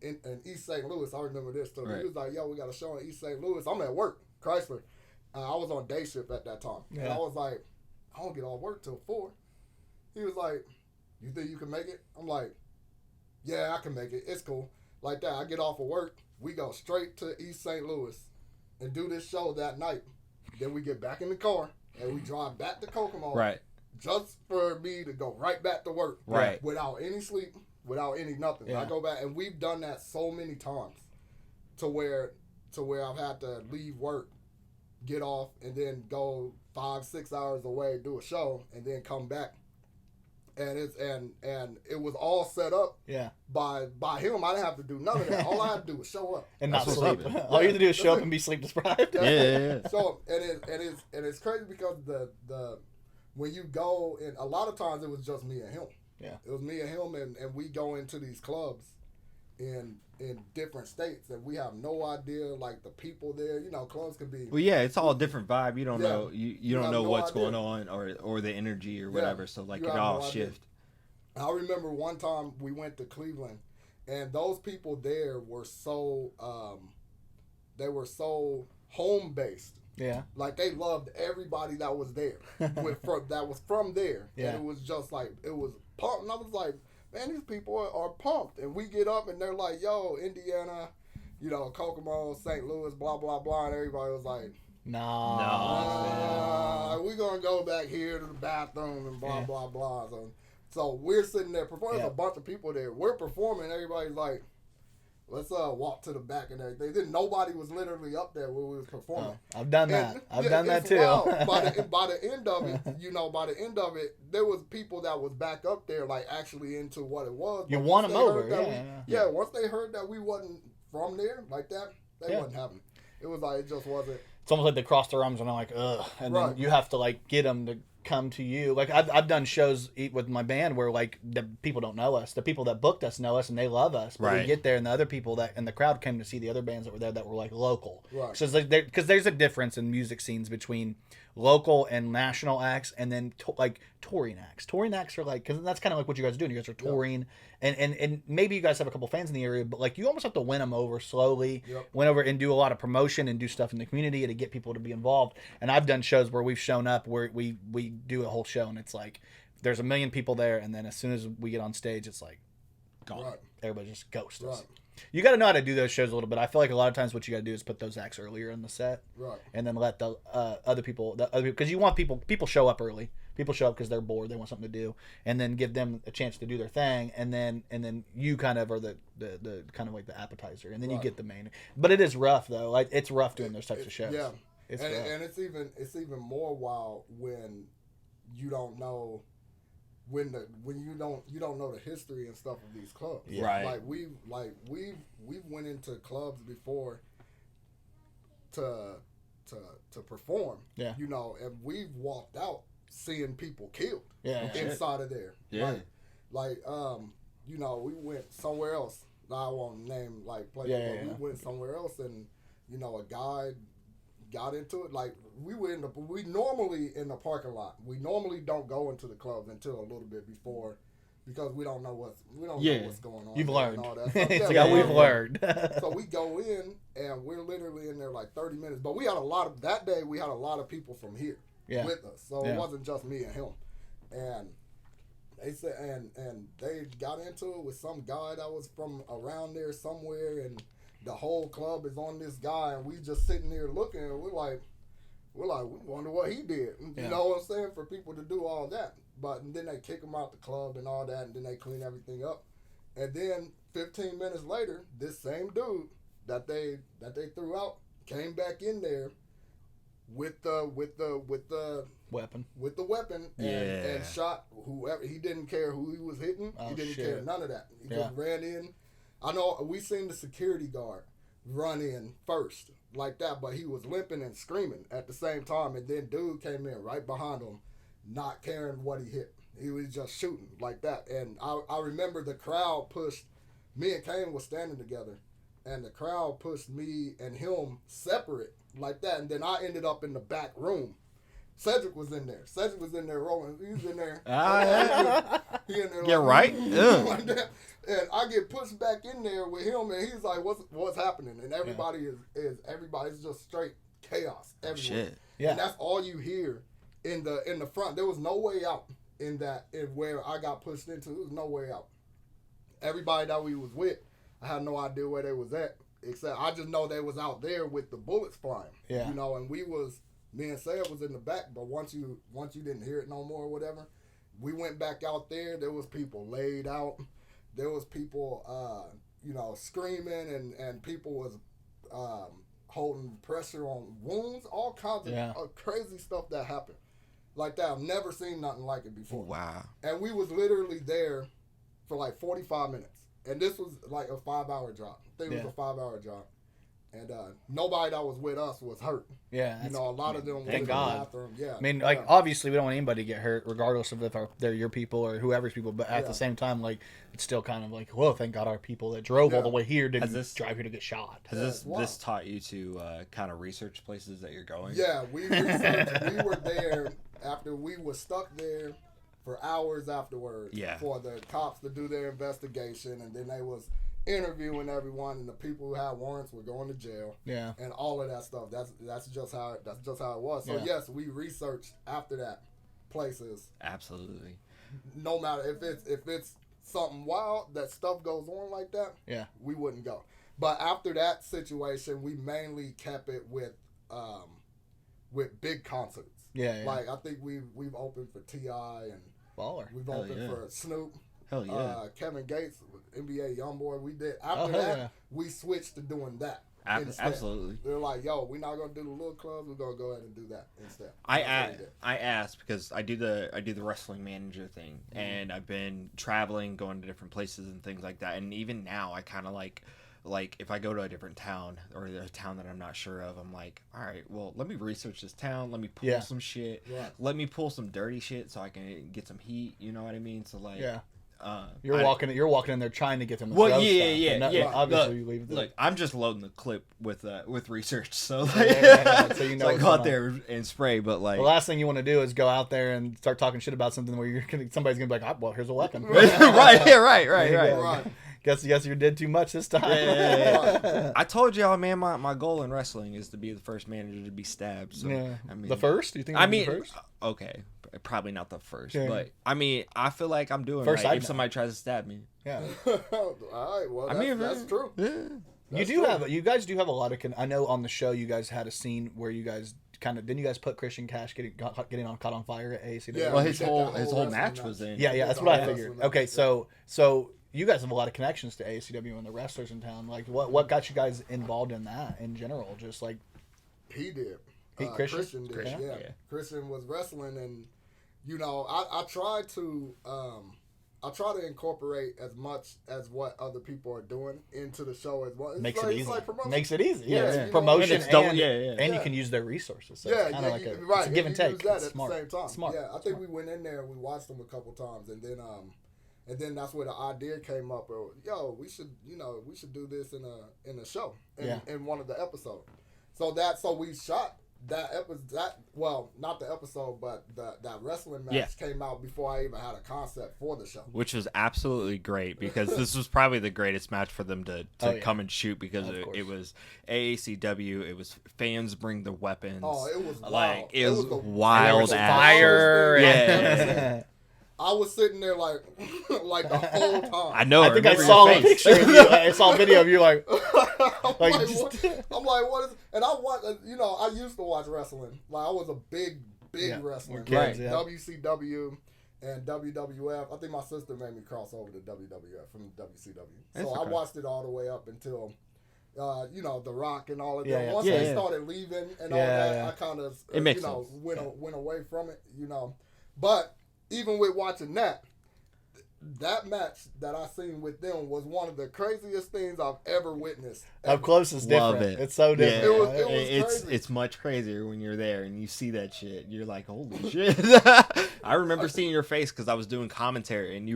East St. Louis." I remember this too. Right. He was like, "Yo, we got a show in East St. Louis." I'm at work, Chrysler. I was on day shift at that time, and I was like, "I don't get off work till 4." He was like, "You think you can make it?" I'm like, "Yeah, I can make it. It's cool." Like that, I get off of work. We go straight to East St. Louis and do this show that night. Then we get back in the car. And we drive back to Kokomo, right? Just for me to go right back to work, right? Without any sleep, without any nothing. Yeah. I go back, and we've done that so many times, to where I've had to leave work, get off, and then go 5-6 hours away, do a show, and then come back. And it was all set up, by him. I didn't have to do none of that. All I had to do was show up and not sleep. All you had to do is show up and be sleep deprived. Yeah. So and it's crazy because the when you go, and a lot of times it was just me and him. Yeah, it was me and him, and we go into these clubs in different states, and we have no idea, like, the people there. You know, clubs can be. Well, yeah, it's all a different vibe. You don't know. You don't know what's going on or the energy or whatever. So like it all shift. I remember one time we went to Cleveland, and those people there were so they were so home based. Yeah, like they loved everybody that was there, that was from there. Yeah, and it was just like it was pumped. And I was like, man, these people are pumped. And we get up and they're like, yo, Indiana, you know, Kokomo, St. Louis, blah, blah, blah. And everybody was like, no. We're going to go back here to the bathroom and blah, blah, blah. So we're sitting there performing. There's a bunch of people there. We're performing. Everybody's like, let's walk to the back and everything. Then nobody was literally up there when we was performing. Oh, I've done that. I've done that too. by the end of it, there was people that was back up there, like actually into what it was. You won them over. Once they heard that we wasn't from there like that, they wasn't having it. It was like, it just wasn't. It's almost like they crossed their arms and they're like, ugh. And then you have to like get them to come to you. Like I've done shows with my band where like the people don't know us. The people that booked us know us and they love us. But we get there and the other people that in the crowd came to see the other bands that were there that were like local. Right. So it's like because there's a difference in music scenes between local and national acts and then like touring acts. Touring acts are like, because that's kind of like what you guys are doing. You guys are touring and maybe you guys have a couple fans in the area, but like you almost have to win them over slowly. Win over and do a lot of promotion and do stuff in the community to get people to be involved. And I've done shows where we've shown up where we do a whole show and it's like there's 1 million people there and then as soon as we get on stage it's like gone. Everybody just ghosts us. You got to know how to do those shows a little bit. I feel like a lot of times what you got to do is put those acts earlier in the set, Right. and then let the other people, because you want people show up early. People show up because they're bored, they want something to do, and then give them a chance to do their thing, and then you kind of are the kind of like the appetizer, and then you get the main. But it is rough though. Like it's rough doing those types of shows. Yeah, it's and, rough. and it's even more wild when you don't know. When you don't know the history and stuff of these clubs, Yeah. Right? We've went into clubs before to perform, Yeah. you know, and we've walked out seeing people killed, Yeah. inside of there, Yeah. like you know, we went somewhere else. I won't name like places, Yeah. but we went somewhere else, and you know, a guy got into it. Like we normally in the parking lot. We normally don't go into the clubs until a little bit before, because we don't know what's going on. You've learned. And all that stuff. It's Yeah, like, we've learned. So we go in and we're literally in there like 30 minutes. But we had a lot of people from here with us. So it wasn't just me and him. And they said and they got into it with some guy that was from around there somewhere, and the whole club is on this guy, and we just sitting there looking, and we're like, we wonder what he did. You know what I'm saying? For people to do all that. But then they kick him out the club and all that, and then they clean everything up. And then 15 minutes later, this same dude that they threw out came back in there with the weapon and shot whoever. He didn't care who he was hitting. Oh, he didn't shit. care none of that. He just ran in. I know we seen the security guard run in first like that, but he was limping and screaming at the same time. And then dude came in right behind him, not caring what he hit. He was just shooting like that. And I remember the crowd pushed, me and Kane was standing together, and the crowd pushed me and him separate like that. And then I ended up in the back room. Cedric was in there. Cedric was in there rolling. He was in there. He in there. Yeah, like, right. like that. And I get pushed back in there with him, and he's like, "What's happening?" And everybody's just straight chaos everywhere. Shit. Yeah. And that's all you hear in the front. There was no way out in where I got pushed into. There was no way out. Everybody that we was with, I had no idea where they was at. Except I just know they was out there with the bullets flying. Yeah. You know, and me and Sam was in the back, but once you didn't hear it no more or whatever, we went back out there. There was people laid out. There was people, screaming, and people was holding pressure on wounds, all kinds of crazy stuff that happened. Like that, I've never seen nothing like it before. Wow. And we was literally there for like 45 minutes. And this was like a 5-hour drive. I think it was a 5-hour drive. And nobody that was with us was hurt. Yeah. You know, a lot of them went to the bathroom. Yeah. I mean, obviously, we don't want anybody to get hurt, regardless of if they're your people or whoever's people. But at the same time, like, it's still kind of like, well, thank God our people that drove all the way here didn't drive here to get shot. Has this taught you to kind of research places that you're going? Yeah, we were there after we were stuck there for hours afterwards. Yeah. For the cops to do their investigation, and then they was interviewing everyone, and the people who had warrants were going to jail. Yeah. And all of that stuff. That's just how it was. So yes, we researched after that places. Absolutely. No matter if it's something wild, that stuff goes on like that. Yeah. We wouldn't go. But after that situation, we mainly kept it with big concerts. Yeah. Like I think we've opened for T.I. and Baller. We've opened for Snoop. Hell yeah. Kevin Gates, NBA Youngboy. We did after that. We switched to doing that. Absolutely. They're like, yo, we're not gonna do the little clubs. We're gonna go ahead and do that instead. I asked because I do the wrestling manager thing, and I've been traveling, going to different places and things like that. And even now, I kind of like if I go to a different town or a town that I'm not sure of, I'm like, all right, well, let me research this town. Let me pull some shit. Right. Let me pull some dirty shit so I can get some heat. You know what I mean? So like, you're walking in there trying to get them. Well, yeah. Obviously, you leave. Look, I'm just loading the clip with research, so so you know, so I go out there and spray. But like, the last thing you want to do is go out there and start talking shit about something where somebody's gonna be like, well, here's a weapon. right. Guess you did too much this time. Yeah. I told y'all, man, my goal in wrestling is to be the first manager to be stabbed. So, I mean, the first? You think? I mean, the first? Okay, Probably not the first, Yeah. but I mean, I feel like I'm doing First right I'd if know. somebody tries to stab me. Yeah. All right, well, that's true. You do have, you guys do have a lot of, I know on the show you guys had a scene where you guys didn't you guys put Christian Cash getting caught on fire at AACW? Yeah, Well, we his did whole that his whole wrestling match match. was in. Yeah, that's Yeah, what I yeah. figured. Yeah. Okay, so you guys have a lot of connections to AACW and the wrestlers in town. Like, what got you guys involved in that in general? Just like He did. Christian did. Christian? Yeah. Yeah. Christian was wrestling, and I try to incorporate as much as what other people are doing into the show as well. It's makes like, it easy. It's like promotion. Makes it easy. Yeah, Yeah, it's you know, promotion and it's dope. and, Yeah. and you Yeah. can use their resources. So Yeah, it's kind of like you- it's right. a give and take. Use that It's at smart. the same time. Smart. Yeah, I think we went in there and we watched them a couple times, and then that's where the idea came up. We should do this in a show in one of the episodes. So we shot that episode. Not the episode, but that wrestling match came out before I even had a concept for the show. Which was absolutely great because this was probably the greatest match for them to come and shoot because it was AACW. It was fans bring the weapons. Oh, it was like wild. it was the wild wildest ass fire. thing I've Yeah. ever seen. I was sitting there like the whole time. I know. I think I remember saw your a face. picture of you. I saw a video of you like I'm Like, like, just- what is? And I watch. I used to watch wrestling. Like I was a big wrestling. kids, Like, yeah. WCW and WWF. I think my sister made me cross over to WWF from WCW. That's So I okay. watched it all the way up until, The Rock and all of Yeah, them. yeah. Once Yeah, they yeah. started leaving and all Yeah, that, yeah. I kind of, It makes sense. went away from it. But even with watching that match that I seen with them was one of the craziest things I've ever witnessed. up close is different. Love it. It's so different. It was it's crazy. it's much crazier when you're there and you see that shit. You're like, holy shit! I remember seeing your face because I was doing commentary and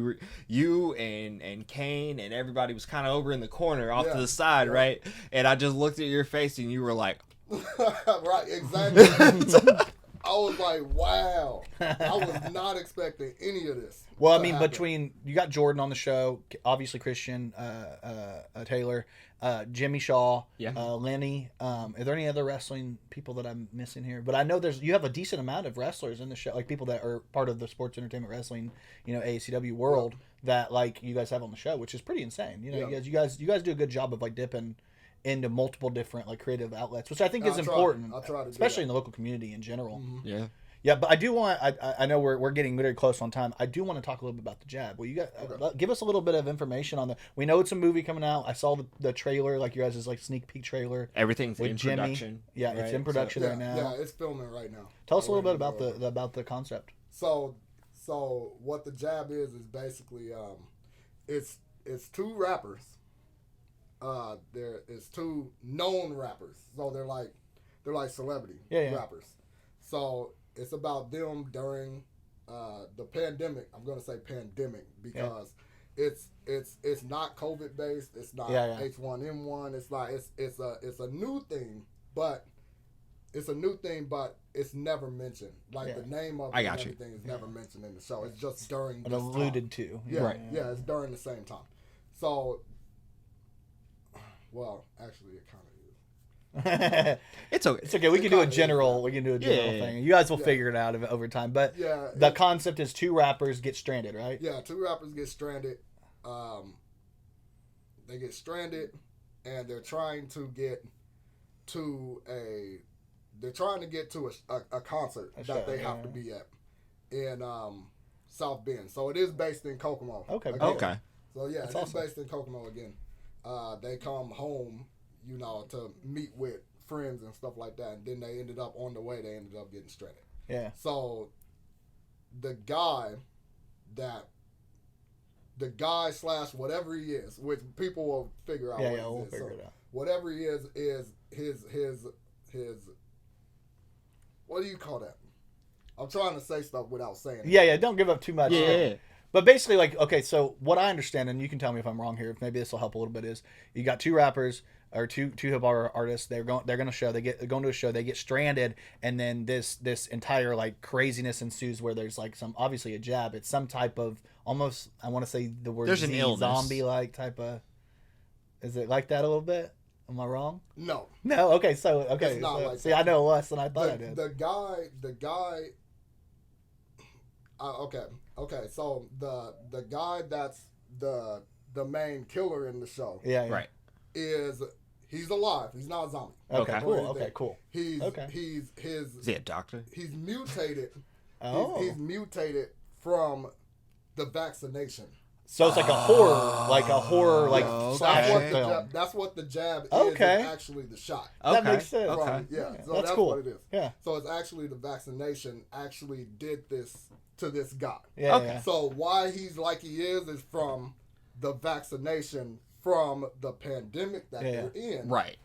you and Kane and everybody was kind of over in the corner off to the side, right? And I just looked at your face and you were like, Right, exactly. I was like, wow. I was not expecting any of this. Well, I to mean, happen. between you got Jordan on the show, obviously Christian, Taylor, Jimmy Shaw, Lenny. Are there any other wrestling people that I'm missing here? But I know you have a decent amount of wrestlers in the show, like people that are part of the sports entertainment wrestling, AACW world that like you guys have on the show, which is pretty insane. You guys do a good job of like dipping into multiple different like creative outlets, which I think is important, I try to do especially that. in the local community in general. Mm-hmm. Yeah, but I do want. I know we're getting very close on time. I do want to talk a little bit about the Jab. Well, give us a little bit of information on the. We know it's a movie coming out. I saw the trailer, like you guys' like sneak peek trailer. everything's With in Jimmy. production. Yeah, it's right? in production So- right now. Yeah, it's filming right now. Tell us a little bit Already about the concept. So what the Jab is basically it's two rappers. It's two known rappers. So they're like celebrity rappers. So it's about them during the pandemic. I'm gonna say pandemic because it's not COVID based. It's not H1N1. It's like it's a new thing, but it's never mentioned. Like the name of it and everything is never mentioned in the show. It's just during But this alluded time. to. Yeah, yeah, it's during the same time. So, well, actually, it kind of is. It's okay. It's okay. We can do a kinda is, general. We can do a general Yeah. thing. You guys will figure it out over time. But the concept is two rappers get stranded, right? Yeah, two rappers get stranded. They get stranded, and they're trying to get to a concert that they have to be at in South Bend. So it is based in Kokomo. Okay. again. Okay. So yeah, That's it's awesome. based in Kokomo again. They come home, to meet with friends and stuff like that, and then they ended up getting stranded. Yeah. So the guy / whatever he is, which people will figure out. Yeah, what yeah, he we'll is. figure So it out. whatever he is his what do you call that? I'm trying to say stuff without saying it. Yeah. Don't give up too much. Yeah. But basically, like, okay, so what I understand, and you can tell me if I'm wrong here, if maybe this will help a little bit, is you got two rappers or two hip hop artists. They're going to a show. They're going to a show. They get stranded, and then this entire like craziness ensues where there's like obviously a jab. It's some type of almost, I want to say the word There's an illness. zombie like type of. Is it like that a little bit? Am I wrong? No. No. Okay. So It's not like see, that. I know less than I thought I did. The guy Okay. So the guy that's the main killer in the show. Yeah. Right. He's alive. He's not a zombie. Okay. Okay. Cool. Okay. Cool. He's Is he a doctor? He's mutated. Oh. He's mutated from the vaccination. So it's like a horror, like Okay. slash film. That's what the jab is. Okay. Is actually the shot. That makes sense. Okay. So That's that's cool. what it is. Yeah. So it's actually the vaccination actually did this to this guy. Yeah. Okay. Yeah. So why he's like he is from the vaccination from the pandemic that we're in. Right.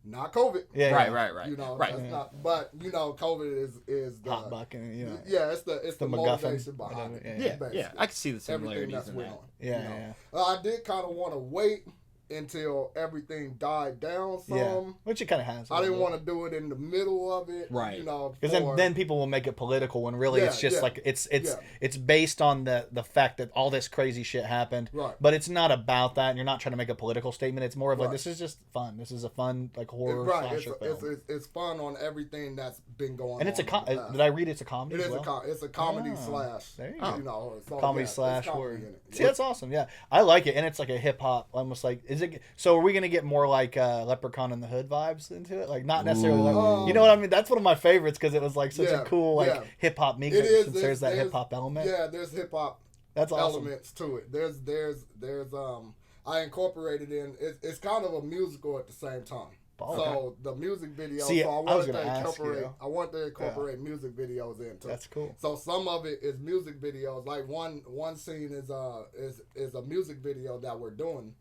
Not COVID. Yeah. Right. You know, Right. that's not, but you know, COVID is the Hot bucket. You know. yeah, it's the MacGuffin, motivation behind whatever, it. Yeah. basically. Yeah. I can see the Everything similarities that's in went that. on. Yeah. you know. Yeah. I did kind of want to wait until everything died down some. Yeah. Which it kind of has. I didn't want to do it in the middle of it. Right. You know, Because for- then people will make it political when really it's Yeah, just yeah. like it's Yeah. based on the fact that all this crazy shit happened. Right. But it's not about that, and you're not trying to make a political statement. It's more of like Right. this is just fun. This is a fun like horror right. slasher film. It's fun on everything that's been going on. And it's a in the past. did I read it's a comedy? It as is well? it's a comedy Oh, slash. there you go. You know, so, Comedy yeah, slash it's comedy horror. in it. See, that's awesome. Yeah, I like it, and it's like a hip hop, almost like. Is it? So are we gonna get more like Leprechaun in the Hood vibes into it? Like not necessarily. Like, you know what I mean? That's one of my favorites because it was like such a cool like hip hop mix. It is. Since there's that hip hop element. Yeah, there's hip hop That's awesome. elements to it. There's I incorporated in. It's kind of a musical at the same time. Oh, So the music video. See, so I was gonna ask you. I want to incorporate music videos into. That's cool. So some of it is music videos. Like one scene is a music video that we're doing,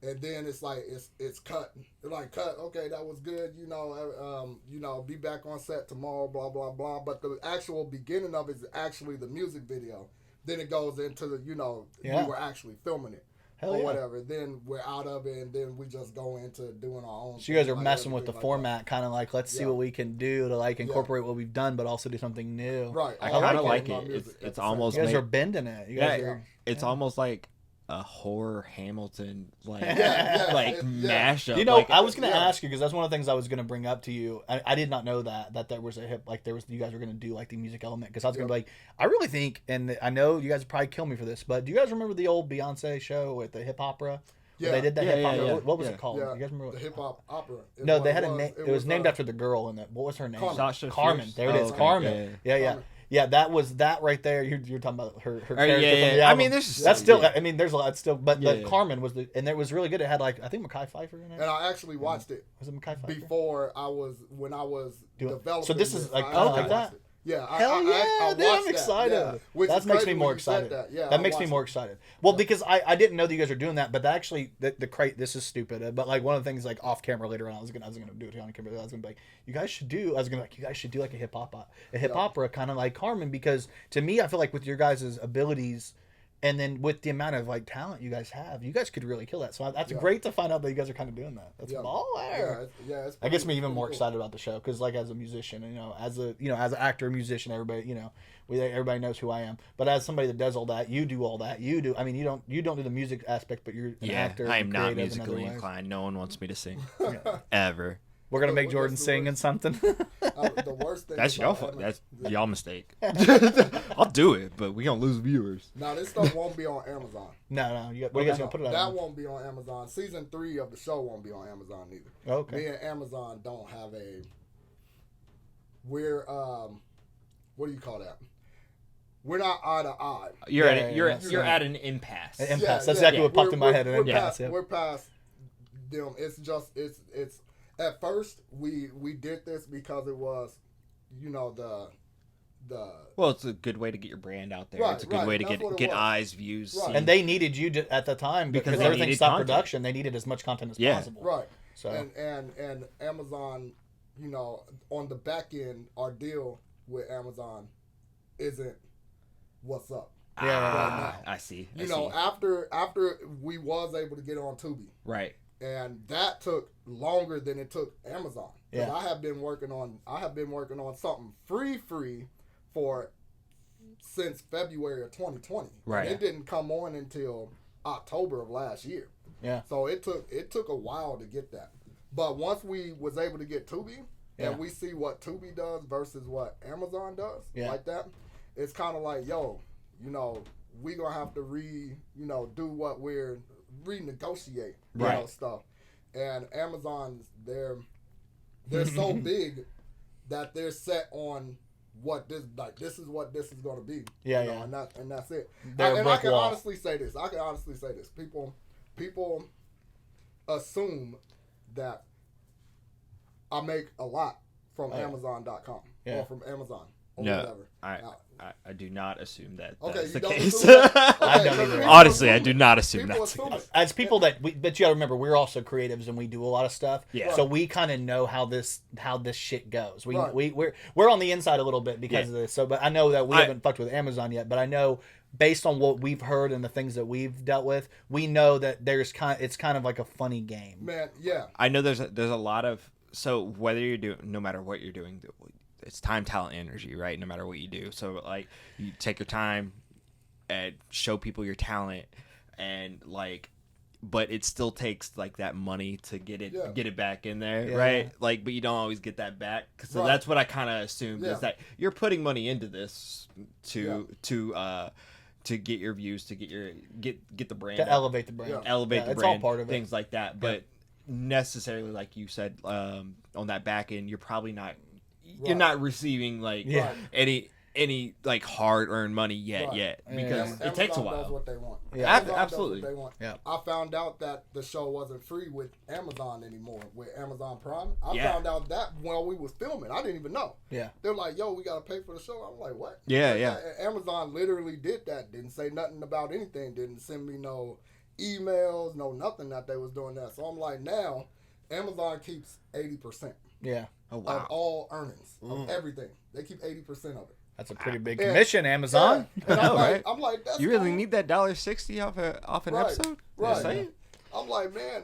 and then it's like it's cut. It's like cut. Okay, that was good. You know, be back on set tomorrow. Blah blah blah. But the actual beginning of it is actually the music video. Then it goes into the we were actually filming it. Hell or yeah. whatever. Then we're out of it, and then we just go into doing our own. So you guys thing, are like messing with the everything like format, kind of like let's see Yeah. what we can do to like incorporate what we've done, but also do something new. that. Right. I all kind that of like my it. music at It's the same almost You guys make- are bending it. You Yeah, guys are. it's almost like a horror Hamilton like Yeah, like yeah. mashup. You know, like, I was gonna yeah. ask you because that's one of the things I was gonna bring up to you. I did not know that there was a hip you guys were gonna do like the music element because I was gonna be like I really think, and I know you guys would probably kill me for this, but do you guys remember the old Beyonce show with the hip opera? Where they did the Yeah, hip hop. yeah, yeah. What was Yeah. it called? Yeah, You guys remember? the hip hop opera. No, they had a name. It was named after the girl in it. What was her name? Carmen. Sasha Carmen. Fierce? There it Oh, is. okay. Carmen. Yeah. Carmen. Yeah, that was that right there. You're talking about her character yeah, from yeah. the I album. mean, there's just- that's still. yeah. I mean, there's a lot still, but Yeah, the yeah. Carmen was and it was really good. It had like I think Mekhi Phifer in it. And I actually watched it Was it Mekhi Phifer? before when I was developing. So this is like I kinda like watched that? it. Yeah. Hell yeah, I dude, I'm watched that, excited. yeah. Which That is makes me crazy more when you said excited. That, yeah, that I makes me watched more it. excited. Well, because I didn't know that you guys were doing that, but actually the crate. This is stupid, but like one of the things like off camera later on, I was gonna do it on camera. I was gonna be like, you guys should do like a hip opera kind of like Carmen, because to me I feel like with your guys' abilities. And then with the amount of like talent you guys have, you guys could really kill that. So that's great to find out that you guys are kind of doing that. That's baller. It's That gets me pretty even more cool. excited about the show because, like, as a musician, as an actor, musician, everybody, everybody knows who I am. But as somebody that does all that, you do all that. You do. I mean, you don't do the music aspect, but you're an Yeah, actor. I am and not creative in musically other ways. inclined. No one wants me to sing ever. We're gonna make What's Jordan the sing worst? in something. The worst thing. That's y'all. about That's Amazon- y'all mistake. I'll do it, but we gonna lose viewers. Now this stuff won't be on Amazon. no. What are you guys gonna put it on? That won't be on Amazon. Season 3 of the show won't be on Amazon either. Okay. Me and Amazon don't have a. We're what do you call that? We're not eye to eye. You're Yeah, at yeah, you're yeah. at an impasse. An impasse. That's exactly what popped in my head. An We're impasse. past, Yeah. we're past them. It's just it's. At first, we did this because it was, the. Well, it's a good way to get your brand out there. Right, It's a good right. way to That's what it get was. eyes, views. Right. seen. And they needed you at the time because they everything needed stopped content. production. They needed as much content as Yeah. possible. Right. So And Amazon, on the back end, our deal with Amazon isn't what's up. Yeah. I see. After we was able to get on Tubi, Right. and that took longer than it took Amazon. 'Cause Yeah. I have been working on something free since February of 2020. Right. And it didn't come on until October of last year. Yeah. So it took a while to get that. But once we was able to get Tubi, Yeah. and we see what Tubi does versus what Amazon does, Yeah. like that, it's kind of like, yo, you know, we gonna have to do what we're renegotiate, you know, stuff. And Amazon, they're so big that they're set on what this is what this is gonna be. Yeah, you know, and that's it. They're And a I brick can wall. honestly say this. People assume that I make a lot from Amazon.com or from Amazon or whatever. I do not assume that Okay, that's you the don't case. assume that? Okay, I don't so either. people Honestly, I assume do it. not assume People that's the assume case. it. As people but you got to remember, we're also creatives and we do a lot of stuff. Yeah. So we kind of know how this shit goes. Right. We're on the inside a little bit because of this. So, but I know that we haven't fucked with Amazon yet. But I know based on what we've heard and the things that we've dealt with, we know that it's kind of like a funny game. Man, yeah. I know there's a lot of, so whether you're doing, no matter what you're doing, it's time, talent, energy, right? No matter what you do. So like you take your time and show people your talent, and like, but it still takes like that money to get it back in there, right? Like, but you don't always get that back. So that's what I kind of assumed is that you're putting money into this to get your views, to get the brand, To elevate the brand. elevate the it's brand, all part of it. things like that. But necessarily, like you said, on that back end, you're probably not you're not receiving like any like hard earned money yet because Amazon it takes a does while. what they want. Yeah. Amazon does Absolutely. what they want. Yeah. I found out that the show wasn't free with Amazon anymore, with Amazon Prime. I Yeah. found out that while we was filming. I didn't even know. Yeah. They're like, yo, we got to pay for the show. I'm like, what? Yeah, Like, yeah. Amazon literally did that. Didn't say nothing about anything. Didn't send me no emails, no nothing that they was doing that. So I'm like, now Amazon keeps 80% Yeah. Oh of wow. all earnings of everything. They keep 80% of it. That's a pretty big Yeah. commission, Amazon. Yeah. And I know, right? I'm like, that's You really cool. need that $1.60 off an episode? Right. Just saying. I'm like, man,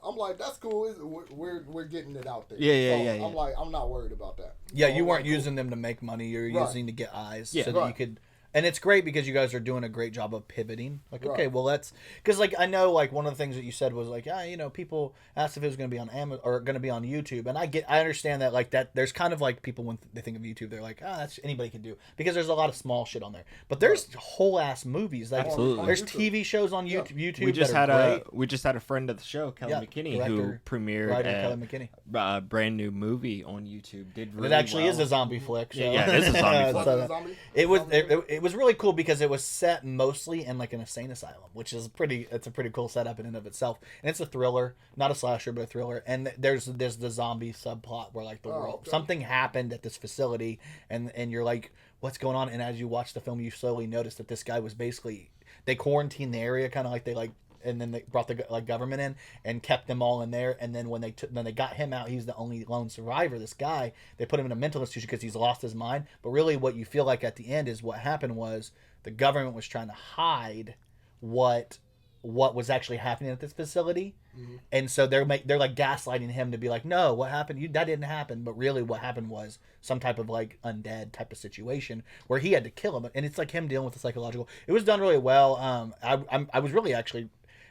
I'm like, that's cool. We're getting it out there. Yeah. I'm like, I'm not worried about that. Yeah, So you I'm weren't like, cool. using them to make money. You're Right. using to get eyes Yeah. so that you Right. could. And it's great because you guys are doing a great job of pivoting. Like, Right. okay, well, let's because like I know like one of the things that you said was like, people asked if it was going to be on Amazon or going to be on YouTube, and I understand that like that. There's kind of like people when they think of YouTube, they're like, that's anybody can do because there's a lot of small shit on there. But there's whole ass movies. Like, Absolutely. There's On YouTube. TV shows on YouTube. We just that had are great. a friend of the show, Kelly McKinney, who director, premiered writer Kelly McKinney. a brand new movie on YouTube. Did really It actually well. is a zombie flick. So. Yeah, it is a zombie flick. Was it a zombie? It was really cool because it was set mostly in like an insane asylum, which is it's a pretty cool setup in and of itself. And it's a thriller, not a slasher, but a thriller. And there's the zombie subplot where like the world something happened at this facility, and you're like, what's going on? And as you watch the film, you slowly notice that this guy was basically they quarantined the area, kind of like they like. And then they brought the government in and kept them all in there. And then when they got him out, he's the only lone survivor. This guy, they put him in a mental institution because he's lost his mind. But really, what you feel like at the end is what happened was the government was trying to hide what was actually happening at this facility. Mm-hmm. And so they're like gaslighting him to be like, no, what happened? That didn't happen. But really, what happened was some type of like undead type of situation where he had to kill him. And it's like him dealing with the psychological. It was done really well. I was really actually.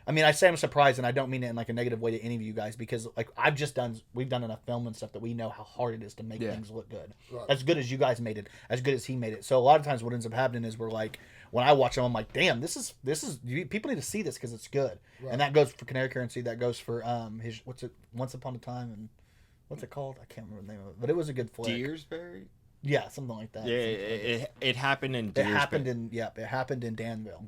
I mean, I say I'm surprised, and I don't mean it in like a negative way to any of you guys because like we've done enough film and stuff that we know how hard it is to make things look good. Right. As good as you guys made it, as good as he made it. So a lot of times what ends up happening is we're like, when I watch them, I'm like, damn, this is people need to see this because it's good. Right. And that goes for Canary Currency. That goes for his Once Upon a Time, and what's it called? I can't remember the name of it, but it was a good flick. Deersbury? Yeah, something like that. Yeah, it happened in Deersbury. It happened in Danville.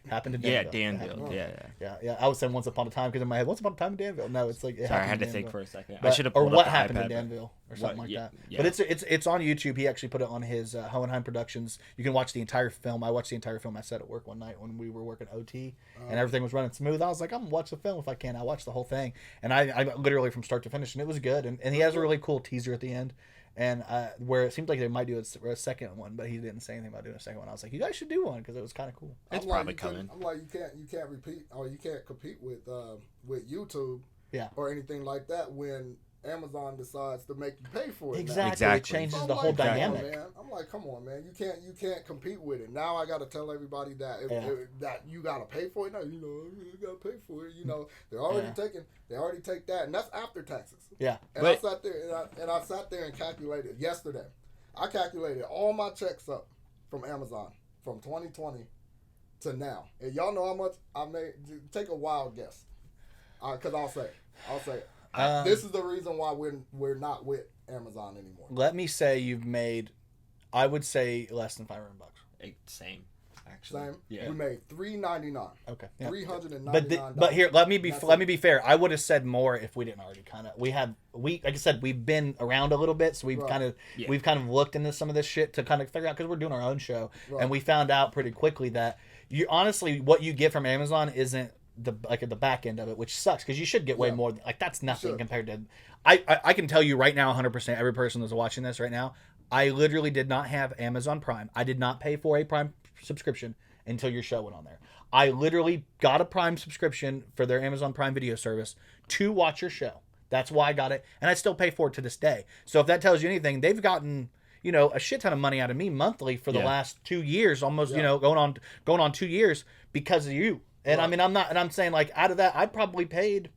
Happened in Yeah, Danville. Danville. Yeah. I was saying Once Upon a Time because in my head, Once Upon a Time in Danville. No, it's like Sorry, I had to think for a second. But, I should have or pulled what up the happened iPad, in Danville or something like that. Yeah. But it's on YouTube. He actually put it on his Hohenheim Productions. You can watch the entire film. I watched the entire film. I sat at work one night when we were working OT and everything was running smooth. I was like, I'm gonna watch the film if I can. I watched the whole thing, and I literally from start to finish, and it was good. And he has a really cool teaser at the end. And where it seemed like they might do a second one, but he didn't say anything about doing a second one. I was like, you guys should do one because it was kind of cool. It's I'm probably like, coming. I'm like, you can't repeat or you can't compete with YouTube, Yeah. or anything like that when Amazon decides to make you pay for it. Exactly. Now. It Exactly. changes I'm the like, whole come on, dynamic. man. I'm like, come on, man. You can't compete with it. Now I got to tell everybody that that you got to pay for it. No, you got to pay for it. They're already taking. They already take that, and that's after taxes. Yeah. And I sat there and I sat there and calculated yesterday. I calculated all my checks up from Amazon from 2020 to now. And y'all know how much I made. Take a wild guess. Because I'll say. This is the reason why we're not with Amazon anymore. Let me say you've made, I would say, less than $500. Same. Actually. Same. Yeah. We made $399. Okay. Yeah. $399. But here, let me be fair. I would have said more if we didn't already kind of. Like I said, we've been around a little bit, so we've kind of looked into some of this shit to kind of figure out, because we're doing our own show, and we found out pretty quickly that honestly what you get from Amazon isn't the back end of it, which sucks, because you should get way more. Like, that's nothing compared to. I can tell you right now, 100%, every person that's watching this right now, I literally did not have Amazon Prime. I did not pay for a Prime subscription until your show went on there. I literally got a Prime subscription for their Amazon Prime Video service to watch your show. That's why I got it, and I still pay for it to this day. So if that tells you anything, they've gotten, a shit ton of money out of me monthly for the last 2 years, almost, going on 2 years because of you. And I mean, I'm saying, like, out of that, I probably paid,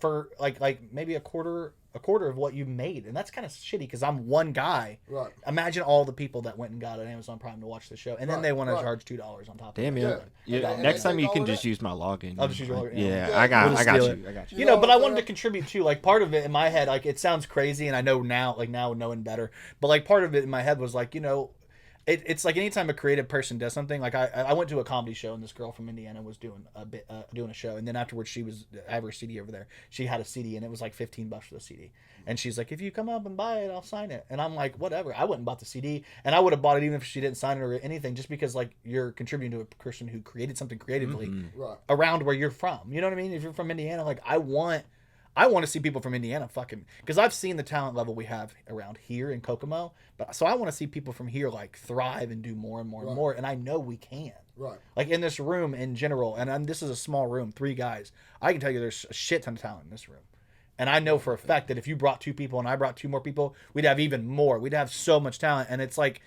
for like maybe a quarter of what you made, and that's kind of shitty, because I'm one guy. Right. Imagine all the people that went and got an Amazon Prime to watch the show, and then they want to charge $2 on top. Damn, of it. yeah. Next time you can just use my login. I'll just use your login. Yeah, I got you. You know, but I wanted to contribute too. Like, part of it in my head, like, it sounds crazy, and I know now knowing better, but like, part of it in my head was like, it's like anytime a creative person does something, like I went to a comedy show, and this girl from Indiana was doing a show, and then afterwards I have her CD over there. She had a CD, and it was like $15 for the CD, and she's like, if you come up and buy it, I'll sign it. And I'm like, whatever. I went and bought the CD, and I would have bought it even if she didn't sign it or anything, just because, like, you're contributing to a person who created something creatively around where you're from. You know what I mean? If you're from Indiana, like, I want to see people from Indiana because I've seen the talent level we have around here in Kokomo, so I want to see people from here, like, thrive and do more and more and more, and I know we can. Right. Like, in this room in general, and this is a small room, 3 guys, I can tell you there's a shit ton of talent in this room. And I know for a fact that if you brought 2 people and I brought 2 more people, we'd have even more. We'd have so much talent, and it's like,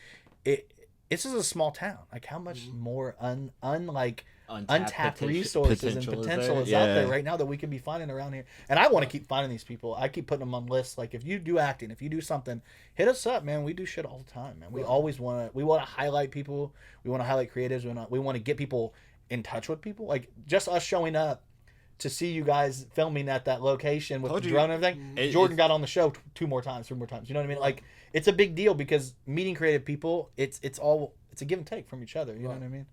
this is a small town. Like, how much more untapped resources and potential is out there right now that we could be finding around here. And I want to keep finding these people. I keep putting them on lists. Like, if you do acting, if you do something, hit us up, man. We do shit all the time, man. We always want to highlight people. We want to highlight creatives. We want to get people in touch with people. Like, just us showing up to see you guys filming at that location with the drone and everything. Jordan got on the show 2 more times, 3 more times. You know what I mean? Like, it's a big deal, because meeting creative people, it's a give and take from each other. You know what I mean?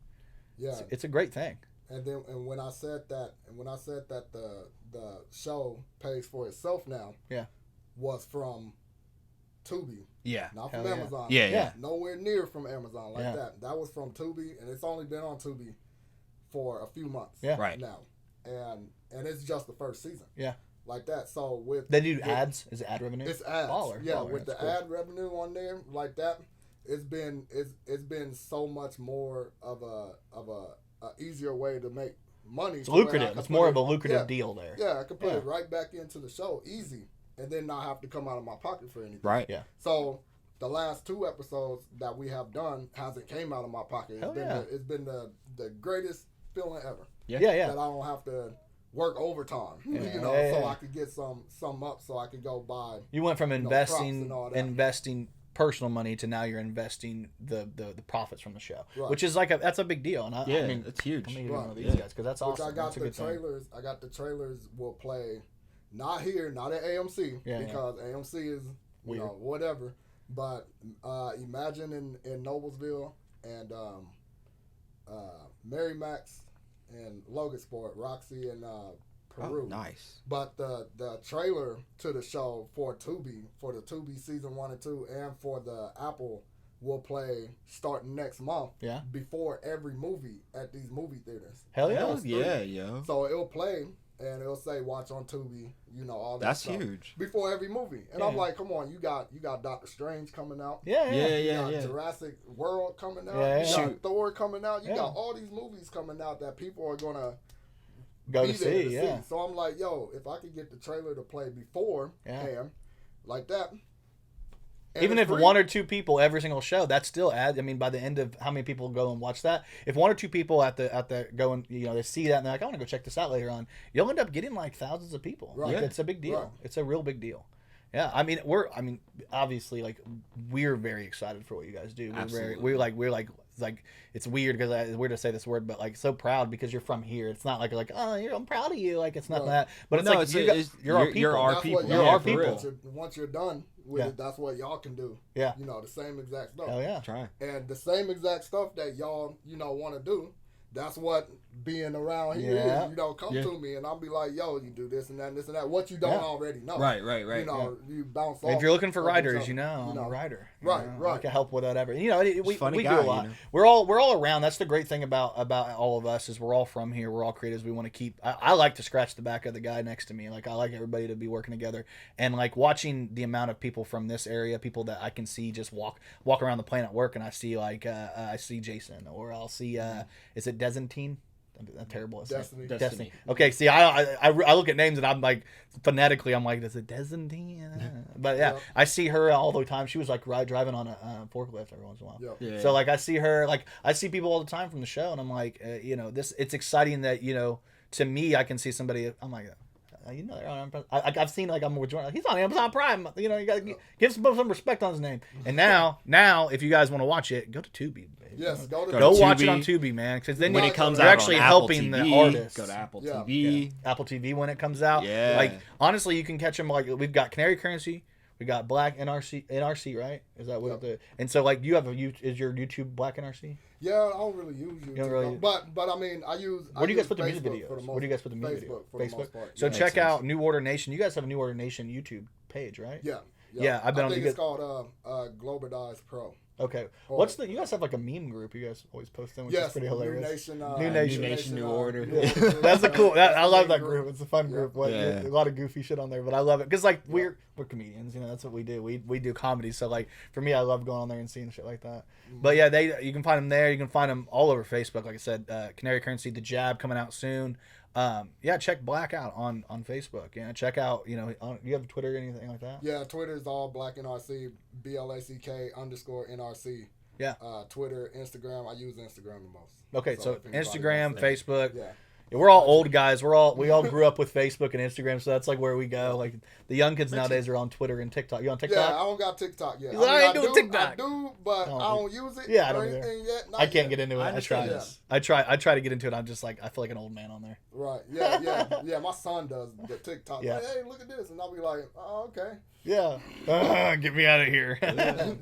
Yeah, it's a great thing. And when I said that the show pays for itself now, was from Tubi, not from Amazon, nowhere near from Amazon like that. That was from Tubi, and it's only been on Tubi for a few months, now, and it's just the first season, like that. So they do ads. Is it ad revenue? It's ads, Baller. With the ad revenue on there like that. It's been so much more of a easier way to make money. It's lucrative. It's more of a lucrative deal there. Yeah, I could put it right back into the show easy, and then not have to come out of my pocket for anything. Right. Yeah. So the last 2 episodes that we have done hasn't came out of my pocket. It's been the greatest feeling ever. Yeah. That I don't have to work overtime, so I could get some up, so I could go buy. You went from investing personal money to now you're investing the profits from the show, which is that's a big deal. And I mean, it's huge. I'm one of these guys, because that's awesome. I got the trailers. I got the trailers will play, not here, not at AMC, because AMC is whatever. But Imagine in Noblesville and Mary Max and Logansport, Roxy and Peru. Oh, nice. But the trailer to the show for the Tubi season 1 and 2, and for the Apple will play starting next month. Yeah. Before every movie at these movie theaters. Hell yeah. Hell yeah, yo. So it'll play, and it'll say watch on Tubi. All that. That's stuff huge. Before every movie, and I'm like, come on, you got Doctor Strange coming out. Yeah. Jurassic World coming out. Yeah. You got Thor coming out. You got all these movies coming out that people are gonna go to see. So I'm like, yo, if I could get the trailer to play before hand, like that. Even if 1 or 2 people every single show, that's still ad. I mean, by the end of how many people go and watch that, if 1 or 2 people at the go and they see that and they're like, I want to go check this out later on, you'll end up getting like thousands of people. Right. Like, it's a big deal. Right. It's a real big deal. Yeah, I mean, obviously, like, we're very excited for what you guys do. We're like, it's weird because it's weird to say this word, but like, so proud because you're from here. It's not like you're like, oh, I'm proud of you. Like, it's not that, but it's you're our people. You're our people. You're our people. Once you're done with it, that's what y'all can do. Yeah. You know, the same exact stuff. Oh yeah. Try. And the same exact stuff that y'all, want to do. That's what being around here is. You know, come to me and I'll be like, yo, you do this and that and this and that. What you don't already know. Right. You know, you bounce off. If you're looking for writers, I'm a writer. Right. I can help with whatever. You know, we do a lot. You know? We're all around. That's the great thing about all of us is we're all from here. We're all creatives. We want to keep. I like to scratch the back of the guy next to me. Like, I like everybody to be working together. And like watching the amount of people from this area, people that I can see just walk around the plane at work, and I see like I see Jason, or I'll see is it Desentine? I'm terrible at Destiny. Okay, see, I look at names and I'm like, phonetically, I'm like, is it Destiny? But yeah, I see her all the time. She was like driving on a forklift every once in a while. Yeah. So like, I see her, like, I see people all the time from the show, and I'm like, it's exciting that, to me, I can see somebody. I'm like, they're on Amazon. I've seen like he's on Amazon Prime. You gotta give some respect on his name. And now, if you guys want to watch it, go to Tubi. Yes, go to watch it Tubi. on Tubi, man. Because then when it comes you're out, actually on Apple helping TV, the artists. Go to Apple Yeah. TV. Apple TV when it comes out. Yeah. Like, honestly, you can catch them. Like, we've got Canary Currency. We got Black NRC, right? Is that what and so like you have is your YouTube Black NRC? Yeah, I don't really use YouTube. But I mean, I use. Where do you guys put the Facebook music videos? Where do you guys put the music videos? For the most part. So check out New Order Nation. You guys have a New Order Nation YouTube page, right? Yeah. I've been I on. think it's called Globalize Pro. Okay. You guys have like a meme group you guys always post in, which is pretty hilarious. New Nation, New Order. That's a cool. I love that group. It's a fun group. Yeah. A lot of goofy shit on there, but I love it because like we're comedians. That's what we do. We do comedy. So like for me, I love going on there and seeing shit like that. Mm-hmm. But yeah, you can find them there. You can find them all over Facebook. Like I said, Canary Currency, The Jab coming out soon. Check Black out on Facebook. Check out, you have Twitter or anything like that? Yeah, Twitter is all Black NRC, BLACK_NRC. Yeah. Twitter, Instagram, I use Instagram the most. Okay, so Instagram, Facebook. Yeah. We're all old guys. We all grew up with Facebook and Instagram, so that's like where we go. Like the young kids nowadays are on Twitter and TikTok. You on TikTok? Yeah, I don't got TikTok yet. I ain't doing TikTok. I do, but I don't use it. Yeah, I don't or anything yet. I can't get into it. I try. Yeah. I try to get into it. I'm just like I feel like an old man on there. Right. Yeah. My son does the TikTok. Yeah. Like, hey, look at this, and I'll be like, oh, okay. Yeah. Get me out of here.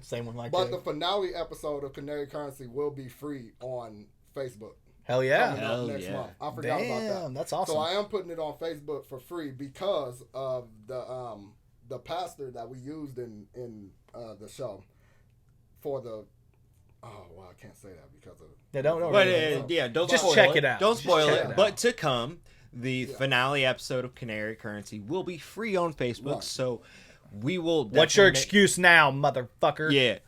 Same with my kid. But the finale episode of Canary Currency will be free on Facebook. Hell yeah. Next month. I forgot about that. That's awesome. So I am putting it on Facebook for free because of the pastor that we used in the show for the I can't say that because of don't just spoil check it out. Don't spoil Just check it. But to come, the finale episode of Canary Currency will be free on Facebook. Right. So we will. What's your excuse now, motherfucker? Yeah.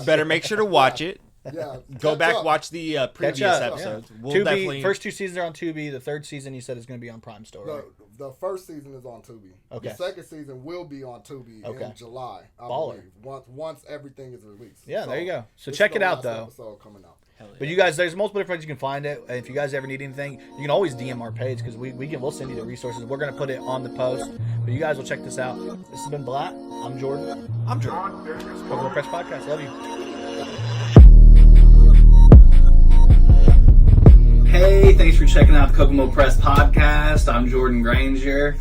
Better make sure to watch it. Yeah, go back, watch the previous episodes. Yeah. We'll definitely... First 2 seasons are on Tubi. The third season, you said, is going to be on Prime Store. Right? The first season is on Tubi. Okay. The second season will be on Tubi in July. I believe, once everything is released. Yeah, there you go. So check it out, though. Episode coming out. But you guys, there's multiple different ways you can find it. And if you guys ever need anything, you can always DM our page because we'll send you the resources. We're going to put it on the post. But you guys will check this out. This has been Black. I'm Jordan. I'm Jordan. Kokomo Press Podcast. Love you. Hey, thanks for checking out the Kokomo Press Podcast. I'm Jordan Granger.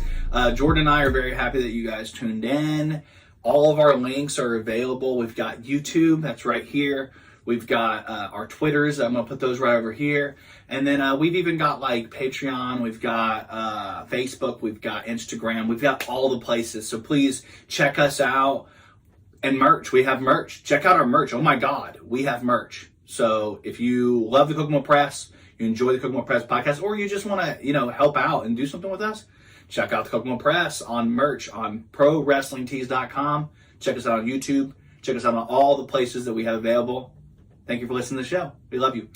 Jordan and I are very happy that you guys tuned in. All of our links are available. We've got YouTube, that's right here. We've got our Twitters. I'm going to put those right over here. And then we've even got like Patreon. We've got Facebook. We've got Instagram. We've got all the places. So please check us out. And merch. We have merch. Check out our merch. Oh my God. We have merch. So if you love the Kokomo Press, you enjoy the Kokomo Press Podcast, or you just want to, help out and do something with us, check out the Kokomo Press on merch on ProWrestlingTees.com. Check us out on YouTube. Check us out on all the places that we have available. Thank you for listening to the show. We love you.